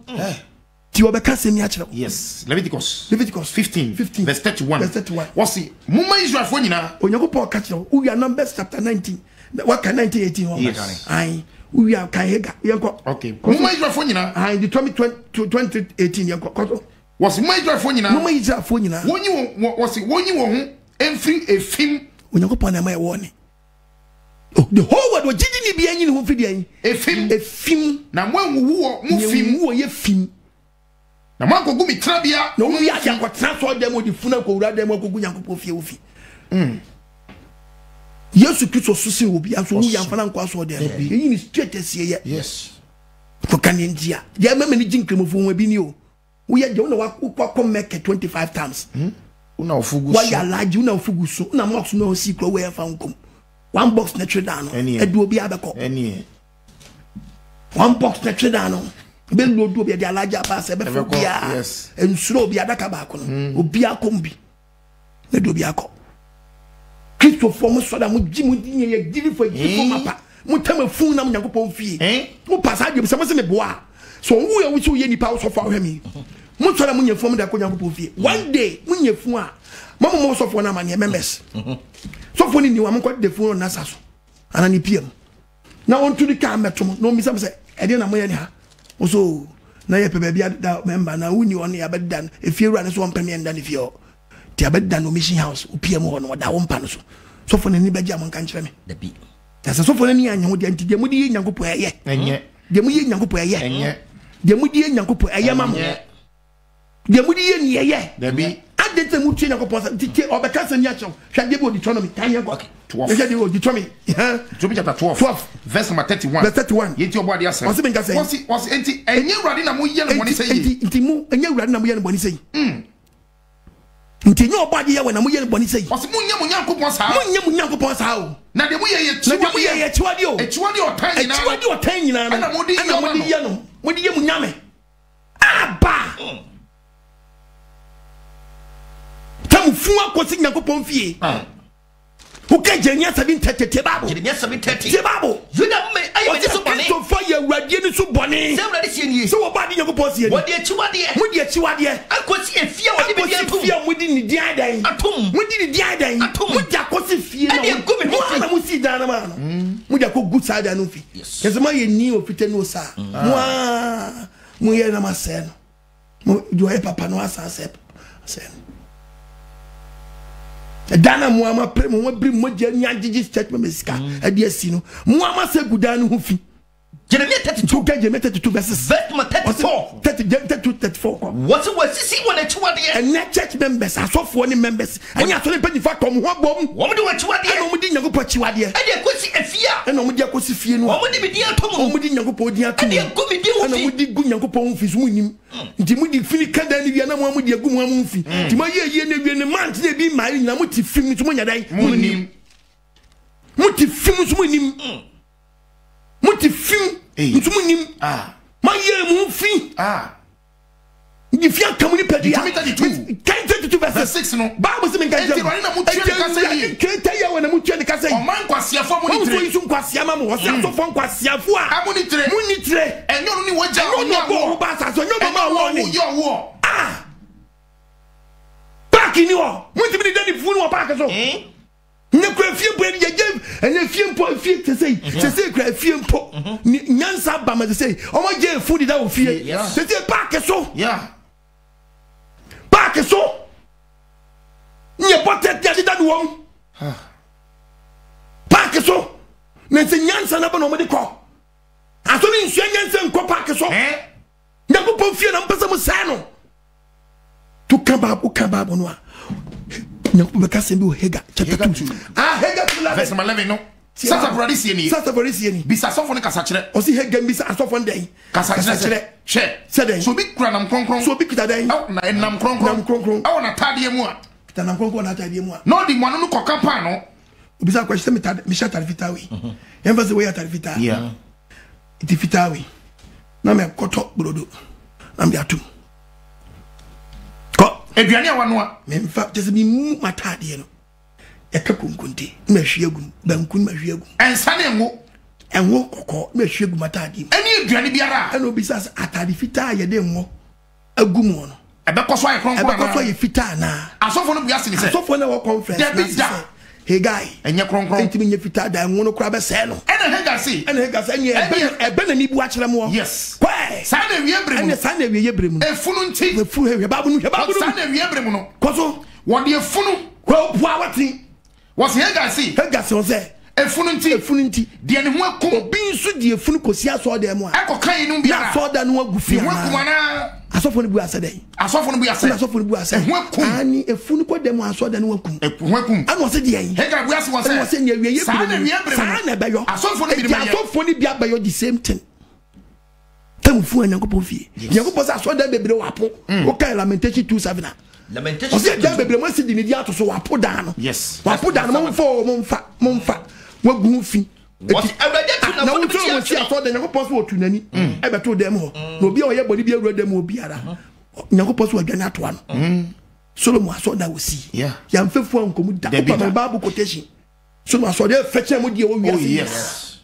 ti obeka se mi a kire yes Leviticus 15 verse 31 what's it mumma Israel fo nyina onyakopo ka kire we are Numbers chapter 19 what can 1918 ai we are kan hega yenko okay mumma Israel fo nyina ai the 2018 yenko was mumma Israel fo nyina mumma Israel fo nyina wonyi wo ho emfiri efim onyakopo na mai wo ni oh the whole world wo gigi ni bia nyi ni ho fidi an efim na mwanwu wo mu fim wo ye fim na mwanko gumi trabia na wo ya kwa transfer dem di funa ko wura dem ko gunyakopo fie wo fi Yesu Kristo susi obi aso wu ya fana nkwa so dem yi ni straight asie ye yes ko kanendia ya mama ni jinkremofo ho bi ni o we are going to make 25 times. Una ofugu. Why you large? Una ofugu so. Una box no secret where found come. One box netre down. Edu obi abeko. One netre down. Be load obi the large pass ebe for bia. Yes. En suro obi adaka ba ko no. Obi akombi. Edu obi akọ. Christopher mo so da mo gi mo dinye ye giri for gi for mapa. Mo tama fun na mo Nyankopon fie. Mo passa de se mo se me boa. So who you which you nipa so for him. Mo so da mo nyefo da ko Nyankopon fie. One day mo nyefu a mama mo so for na ma ne members. So for ni wa mo ko de phone na saso. Ana ni PM. Na on to the car metom no mi say e de na mo ye ni ha. So na ye pe ba bia da member na wuni on ya bedan e fie ru an so on pem ye ndan fie o. Ti abeda no mission house o PM ho no da wo mpa no so. So for ni beja mo kan kire me. Da bi. That's so for any anyo de anti de mo di Nyankopon eye. Enye. De mo ye Nyankopon eye. Enye. De mo di Nyankopon eye ma mo. De mo di ni eye. Da bi. Ade te mu tie Nyankopon ti tie obeka se nya chew. Hwa de bo Deuteronomy tan ye go. 12. De bo Deuteronomy. Deuteronomy chapter 12. Verse number 31. Verse 31. Ye ti obo ade ase. Was enti enye urade na mo ye no boni se yi. Enti mu enye urade na mo ye no boni se yi. Nti nyo obo ade ye we na mo ye no boni se yi. Was mu nya mo Nyankopon sa. Mo nya mo Nyankopon sa o. Na de mo ye chiwade o. Chiwade o tan nyina. Chiwade o tan nyina. Na mo di ye no. Mo di ye mo nyame. Aba. Tamu fun akosi Nyankopon fie. Who can Jeremiah 7:30 Bible? Jeremiah 7:30 Bible. You know me. I am so funny. So fire ready so bonny. So what body you go post here? What dey chiwade? What dey chiwade? Akosi efia what dey be atum. Efia what dey ni dia dan. Atum. What dey ni dia dan. Atum. What dey akosi fie na. E go me fi. Na mo si dan na ma no. Mo dey ko good side anu fi. Yes ma ye ni ofite no sa. Mo ye na ma se no. Mo do e papa no asa se. Dana muama pre mo bri mo je nya jiji church me mesika e de asi no muama se gudan no hu fi Jeremiah 32 Jeremiah 32 verses 34 what was see when a chiwade and church members asofo ni members anya so ne panifa tom ho bom wo mo de wa chiwade e no mo di Nyankopon chiwade e de kosi afia e no mo di akosi fie no wo mo di me di atom wo mo di Nyankopon di atom e de go me di wo fi e no mo di gu Nyankopon fi so nim nti mo di fini kada ni wi na mo di agu mo am fi nti mo ye na wi ne man ti bi mai na mo ti film so mo nya dai mo nim mo ti film so mo nim mo ti film so mo nim ma ye mo fi if you come in Pedia, 22 verse 6 no Bible say me kan je na mo tue ka say kreta ya when mo tue ka say o man kwasia fo mo ni tre so kwasia ma mo o so fo kwasia fo a mo ni tre enyo no ni woja o ba sa so nyo ma wo ni yo back ni wo mo ti bi dey fu ni wo back so ne kra fie bo ni je ene fie mpo fie te say kra fie mpo nyansa ba ma te say o mo je fu di da wo fie te say back so back so nye pote te adi da wo back so ne se nyansa na ba no mo de ko aso ni nsu nyansa nko back so Nyankopon fie na mpesa mo sa no to kaba no a Nyankopon ka se bi o Hega chapter 2 Hega verse 11 no Sasa Brady ni bisa sofo ne kasa kire o si Hega bisa asofo ndai kasa kire che so bi kura nam kronkron so bi kita dai na nam kronkron aw na tade mu a kita nam kronkron na tade mu a no di mo no koka pa no bisa kwa shite mi sha tarifitawi embassy we tarifita iti fitawi na me koto brodo na me atum ko eduane a wano a me mfa just mi mu matade no e ka kunkunte me hwiagum bankun me hwiagum ensane enwo kokko me hwiagum matade eni eduane biara ena obisa atade fita ye de nwo agum no ebe koso aye kronkron ebe koso ye fita na asofo no bia se ni se asofo na wo conference na hey guy enye kronkron entimi nye fita da enwo no kra be se no ena Hega se enye ebe na ni bu a kire mo yes kwai sa na wie bremu efunu nti efu he babu no sa na wie bremu no koso wo de efunu ko bua wati was Hega se o se efunu nti de ne ho akum obi nso de efunu kosi aso de mo a ekokan inu biara aso da no agufi na asofo no bu asede ho akum ani efunu ko de mo aso da no akum anu se de yin Hega bu ase wo se ne wie sa na beyo asofo no bi abeyo the same thing Some fu Nyankopon fie. Nyankopon sa so da bebre wapo. Okay, Lamentation 2:7. Lamentation. Ose da bebre mo si di ne dia to so wapo da no. Yes. Wapo da no momfa. Wagu fi. What already to na wuto mo si aso da Nyankopon so otu nani. E beto dem ho. Na obi a oye bodi bi awura dem obi ara. Nyankopon so adwane ato ano. Solomon aso da wosi. Yeah. Ya mfefu ankomu da. Opa my Bible quotation. Solomon aso da feche mo die wo wi ase. Yes.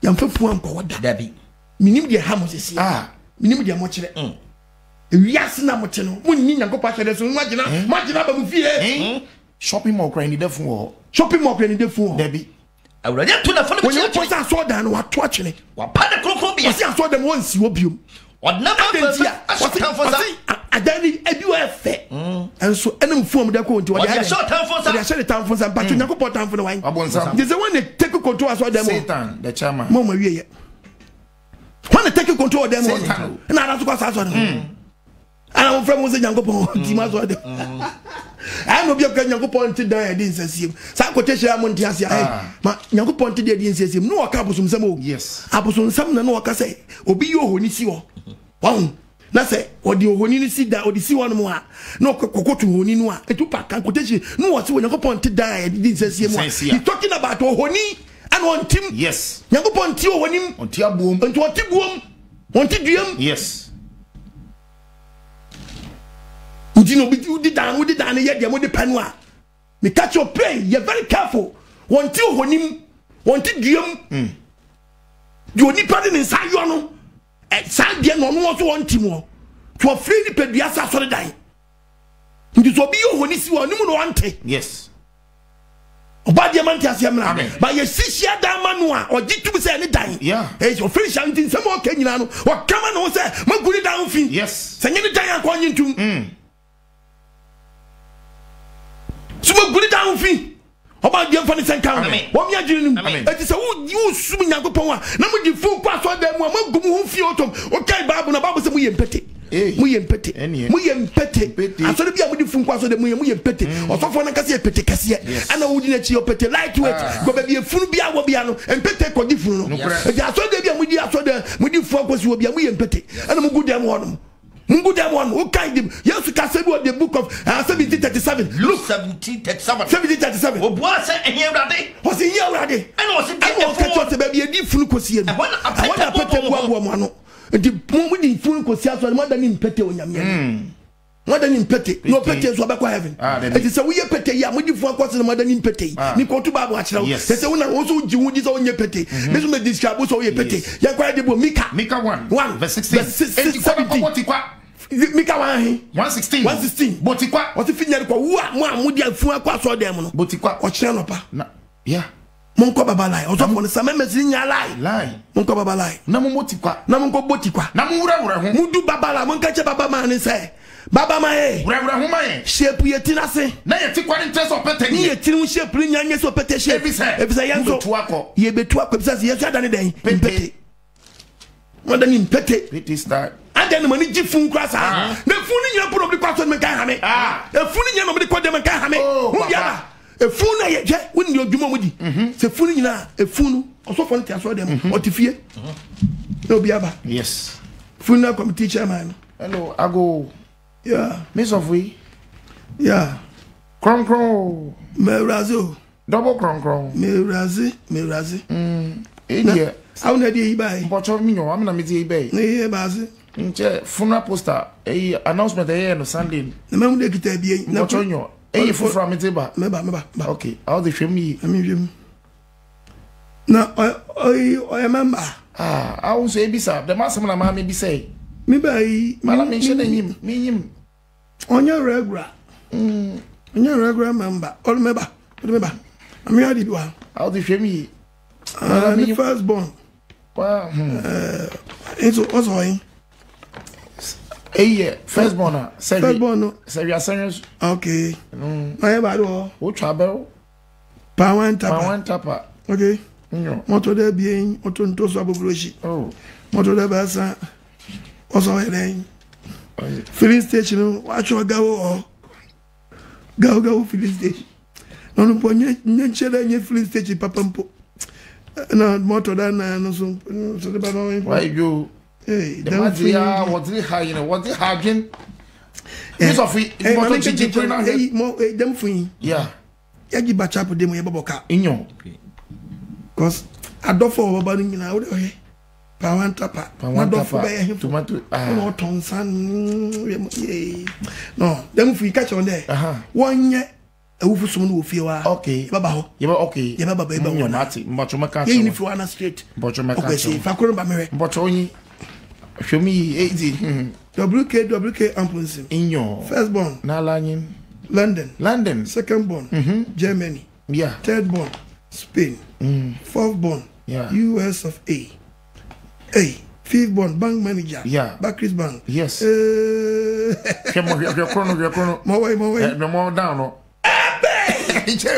Ya mfefu anko wada. Dabi. Minim de ha mo sesi. Minim de mo kire. Wiase na mo te no. Mo ni Nyankopon ahede so magina ba mu fie. Shopping mall cry ni defu ho. Shopping mall cry ni defu ho. Dabi. Awurade to na fone mo chire. When you post so da no wa to akire. Wa pa de kronkron bia. Wasi aso dem won si wo biom. Odna ba wasi adani ebi wa fe. Enso enum fuom de ko nti wo de ha. Short time for some. They share time for some but Nyankopon time for no wan. Abonsam. They say when they take control aso dem. Satan, the chairman. Mo ma wiye. When they take control them. Satan. Na ara to kwa aso dem. Ana mo frem mo se Nyankopon ti ma aso dem. I no be a Nyankopon ti dan e din sesiem. Sa quotation am nti ase ma Nyankopon ti de din sesiem. No waka abosum sam o. Yes. Abosum sam na no waka say obi yo honi si wo. Wow. Na say odi ohoni ni si da odi si won mo a no kokoto ohoni no a etu pa kan quotation no wo se Nyankopon ti dan e din sesiem. He's talking about ohoni and on tim. Yes. Nyankopon ti ohoni on ti abuom. On ti buom. On ti duam. Yes. You know, udi dan ye de mo de panua. Me catch your pay, you're very careful. Want you honim, want you duam. You only pardon inside you no. E san dia no no so want him. To free the pediasa so dan. Nti so bi yo honi si wo nim no wante. Yes. Oba dia man ti ase amra. Ba ye sisia dan manu a ogi tu se ne dan. Yeah. E so free shantin se mo ka nyina no. O kama no se maguri dan fin. Yes. Se nyine dan akwa nyintum. Sumo gudi down fi oba dia fani senkan wo mi adwiri nim eti se wo sum Nyankopon a na mo di fun kwa so da mu a magum hu fi otom o kai Bible na Bible se mo ye mpete mo ye mpete asori bia mo di fun kwa so da mu ye mpete osofo na kase pete kase ana wo di na chi opete lightweight go be bia funu bia wo bia no mpete ko di funu no eti asori da bia mo di asori da mo di fun kwa so wo bia mo ye mpete ana mo gudi am wono Mungu dem one who kind him. Yes, can say the book of 1737. Luke 1737. 1737. Obuase enye urade. Was in here urade. And was in I catch us baby a deep funu kosie. I want to put a one. The moment in funu kosie so more than in pete onyam. More than in pete. No pete so abekwa heaven. It is a we pete ya mo di fu akwase more than in pete. Ni ko tu Bible achira. Say una also ji wu di so onye pete. Me so me describe so we pete. Ya kwa de bo Mika 1 verse 16. Mika 116 Botikwa wati finyari kwa uwa mwa mudi afuwa kwa so dem no Botikwa ochire no pa na yeah monko baba lai ozo fo ne sama mesiri nya lai monko baba lai na mo Botikwa na monko Botikwa na mo wura ho mudu baba la monka che baba ma ne se baba ma e wura ho ma e shape yeti na se na yeti kwa ni test opete ni yeti mu shape ni nya so opete shape efisa yanzo ye betu akọ efisa ye tua dane den pete mo dane pete pete start Then money give fun kwasa. The fun ni nyapro bi kwaso me kan ha me. The fun ni nyama bi kwa dem kan ha me. Hu bia. E fun na ye je woni odwuma mu di. Se fun ni nyina e fun osofo nti aso dem otifie. No bia ba. Yes. Fun na committee chairman. Hello, Ago. Yeah. Miss of we. Yeah. Kron. Me razo. Double kron. Me razi. Yeah. How na dey buy? Bocho mi yo, am na me dey buy. Ne bazi. Nche funeral poster announcement no Sunday na me de kita bia na chonyo fufra me teba me ba okay how the film yi ami wiem na o member I was ebisa the master na ma me bi say me ba yi mala me she na nyim onya regular member all member ami adi do how the film yi the first born wow it's also first born serious okay my bad o travel power tapa okay moto de bien moto nto so abobroshi moto de basa also eren filling station wa cho gawo filling station no ponye nyechere nye filling station papa mpo na moto da na no so de ba no why you Hey, the Madia, what's the high, you know, what's the hagin? Yes, of it, them free. Yeah. Yagi Bachapo de Moyaboka. In your. Because I don't for about in out of here. Pawantapa. Tomato. No, Tonsan. No, them free catch on there. 1 year. A wolf someone will feel okay. Baba, you okay. You have a baby. You're not much of my country. You need to street. But you make if I couldn't buy but only show me 80. WK Ampunsim. In your firstborn. Nalanin. London. Secondborn. Germany. Yeah. Thirdborn. Spain. Fourthborn. Yeah. US of A. Fifthborn. Bank manager. Yeah. Barclays Bank. Yes. Come on, your chrono. More way. No more down. Minister.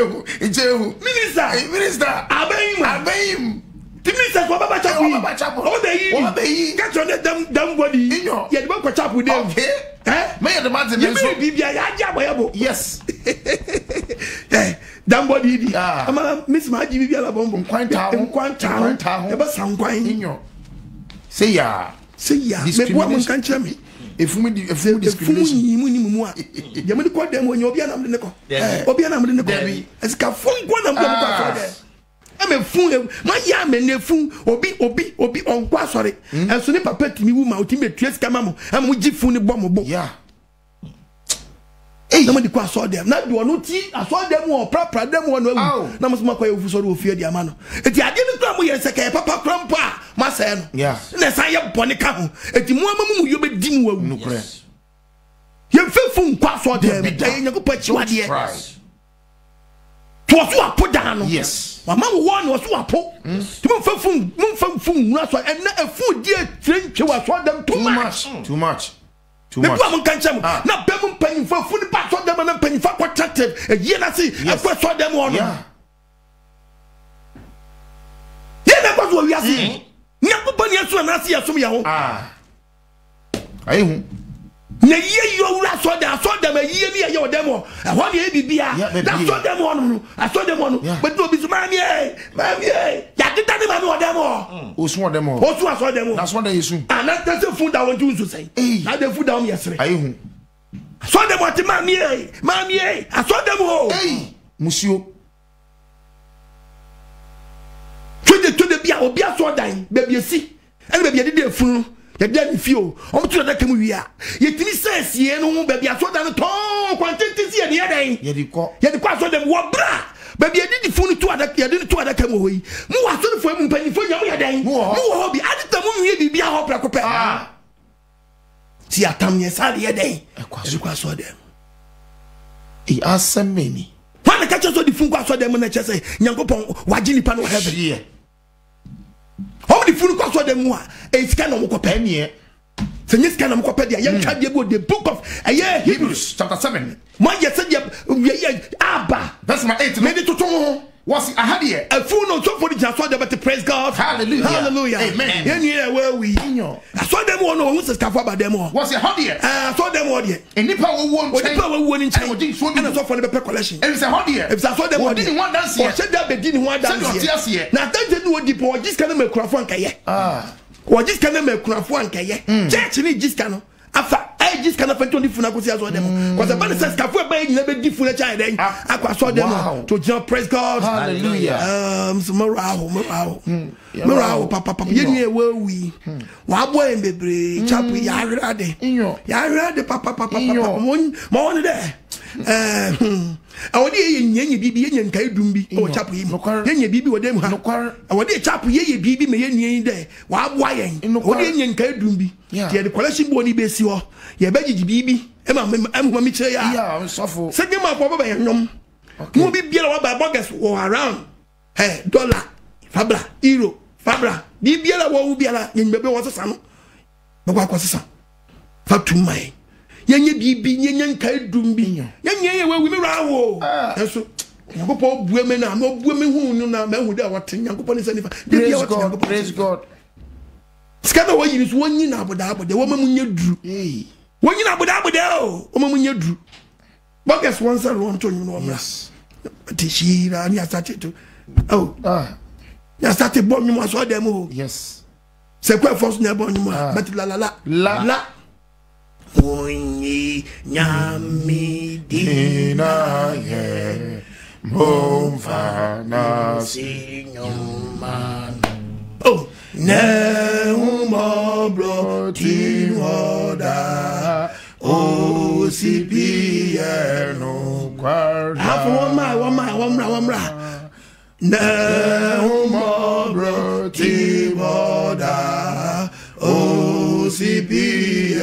Abeyim. The minister for Baba Chapu. Oh, they catch on them body. Yeah, the Baba Chapu with them. Okay. May the man yes. Damn body. Miss Maggie Viviana Bombo. Quanta. Ever sound quine in your. Say ya. Make woman can't tell me. If we discrimination, you call them when you'll be an amnico. As Cafon, one of them. I'm a fool, my yam and a fool, obi on Quasari, and so never pet me, woman, ultimate tres camamo, and we give phone bomb. Yeah. Hey, nobody saw them. Not do no tea. I saw them more proper. Them one. No must make way for so fear the man. If you didn't come here, say Papa Grandpa, my son. Yeah. Let's say you bonny come. If you want you be dim well. No press. You feel from Quasar them. You go put you here. To us, put down. Yes. My mom one was to a po. To move from and not a food dear drink. You saw them too much. The woman can't tell me. Not Bemon paying for food, but for them and paying for contracted. A year, I see. I saw them one. Yeah, that's what we are seeing. Nobody else will not see us from your home. I won't. You saw them a year near your demo. I want you to be a saw them one. I saw them one. But no, Miss Mammy, I did that man demo. Who saw them all? Also, I saw them. That's what they assume. And that's the food I want you to say. I the food down yesterday. I saw them what Mammy, I saw them all. Hey, Monsieur. To the beer or beer so dying, baby, you see. And baby, I did a fool. You didn't feel. I'm too that we are. Yet me says, ye no baby, I saw that at all. Quantity here the other day. Yet the question them what bra. Baby, I didn't fool to other. You didn't to other come away. More so for him penny for your day. More hobby. I did the movie be a hop like a pair. See, I come yes, I the day. I saw them. He asked so many. When the catchers of the fungus saw them and I just say, Yankopon, Wajini Pano heaven here. How many food cost them more? A scan of Mokopenia. So, this kind of Mokopedia, young child, the book of Hebrews, chapter 7. My yes, Abba. That's my 8 minutes to Tomo. Was I had here a fool no talk for the just about to praise God. Hallelujah. Hallelujah. Amen. Yeah, where we I saw them one who says Kafa them all. Was it hot here? I saw them all here. And the power won't in China. And I saw for the collection. And it's a hot here. If I saw them all didn't want dance here. Said that they didn't want dance here. Now that they do the poor just can't make craft one kaye. Or just can't make craft one kaye. Church in just cannot. After I just cannot find 20 funa because I saw them. Because the Bible says Kafu by never different child. Then I saw them to just praise God. Hallelujah. Morale, Papa. You where we. Wabwe baby. Chapu yarade. Yarade Papa. More there. I would ye bibi yen kai dumbi o chapu yi yen bibi wo dem ha I would chapu ye bibi me yen there wa aboa yen o de yen kai dumbi ye the collection bo ni be si ho ye be gigi bibi e ma mi kire ya sofo se dem ma bo ba yen nyom mo bi bia wa ba bogus wo around dollar fabra euro fabra bi bia la wo bia la yen bebe wo sesa no be kwa sesa fa tu mai yenye bibi yenye nkai dumbi yenye we me rawo enso Nyankopon bueme na ma bueme hu nu na ma hu da wote Nyankopon ni sanifa praise God skada wo yiri so wonyi na aboda wo ma munye duru wonyi na aboda o wo ma munye duru bogus one side one to you know yes tishira ni asate to ya start bomb you so dem o yes c'est quoi force ne bon moi but la Onyi nyami dina ye Momfa na sinyoma Oh ne umobro timoda O sipi no kwarda Half one mra Ne umobro timoda O sipi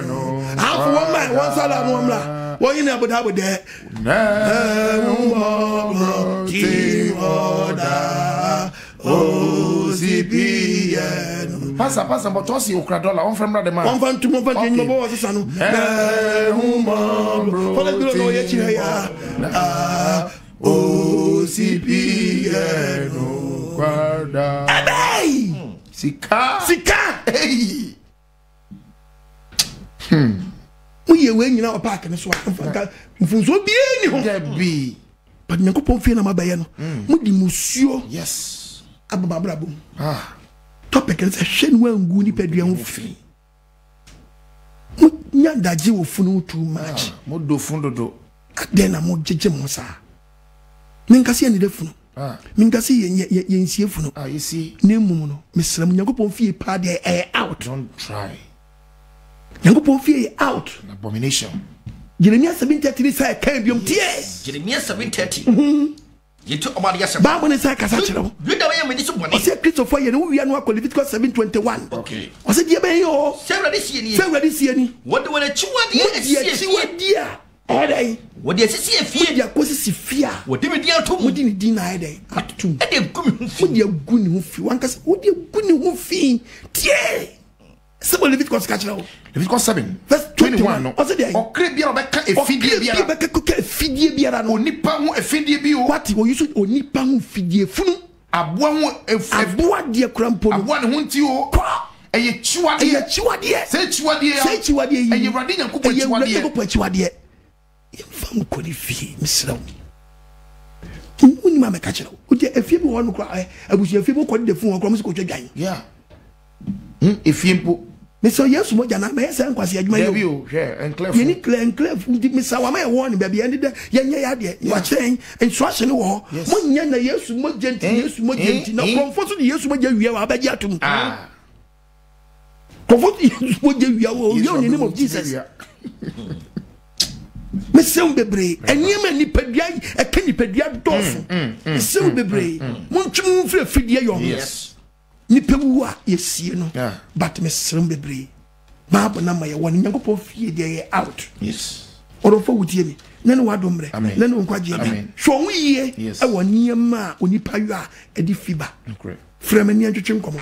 no Half one man, one salam, one mla. What you know about that? No, team order. Oh, CPN. Passa, but toss you $1 on from the man. One from 2 months in the boss, son. Oh, CPN. Sika. Hey. We when you know a park and so on. So be any but Yankopon fee na mabayano. Mudi monsieur. Yes. Ababrabo. Topic is a shen well guni pedrian fee. Nyandaji will funu too much. Modo fundo do. Then I'm more judgemosa. Minkasi and the funu. Minkasi yen see funu. You see, Nemuno, Miss Yankopon fee party out. Don't try. Yankopon fee out. An abomination. Jeremiah 7:30 say can be Jeremiah 7:30. You took about yourself. Bible is like a satchel. You don't have any money. I said Christopher, you know we are not Leviticus 7:21. Okay. I said yeah, yo. Several this year. What do I chew? What do you see a fear? You are see fear. What do you do? What did you deny day? At 2. What do you good who feel? One case, what do you good who feel? Tie. Somebody Leviticus catch now. Leviticus 7 verse 21. What's it? O krebia obeka efidie bia. Obeka koka efidie bia no. Onipa ho efidie bi o. What we use onipa ho efidie funu. Aboa ho aboa de krampo no. Aboa ne ho nti o. Eye chiwade. Say chiwade yi. Eye Awurade Nyankopɔ chiwade. Yemfa ko di fie misraw. Uni ma me catch now. O je efie bi wo no kra abusu efie bi ko de fun wo kra mo se ko twadwan. Yeah. Efie mpo Mr. Yes, mo jana me say nkwase adwuma yo. Enclave. Ye ni enclave Mr. Wa ma ye won be bia de ye nya ya de. Wa chen instruction wo. Mo nya na Yesu mo genti na comfort de Yesu mo gya wiya wa ba gya atum. Comfort Yesu mo gya wiya wo. You in the name of Jesus. Me say bebre enima ni padua e ka ni padua dofu. Me say bebre mo ntwum mfre fidie yo. Yes. Ni pewua yesie no but me srem bebre Bible na maye won Nyankopon fie de out. Yes. Orofo wutie mi na ne wadomre na ne nkwaje bi hwo wo yie e woni ma onipa yo a e di fiba frem ni antwetwe nkomo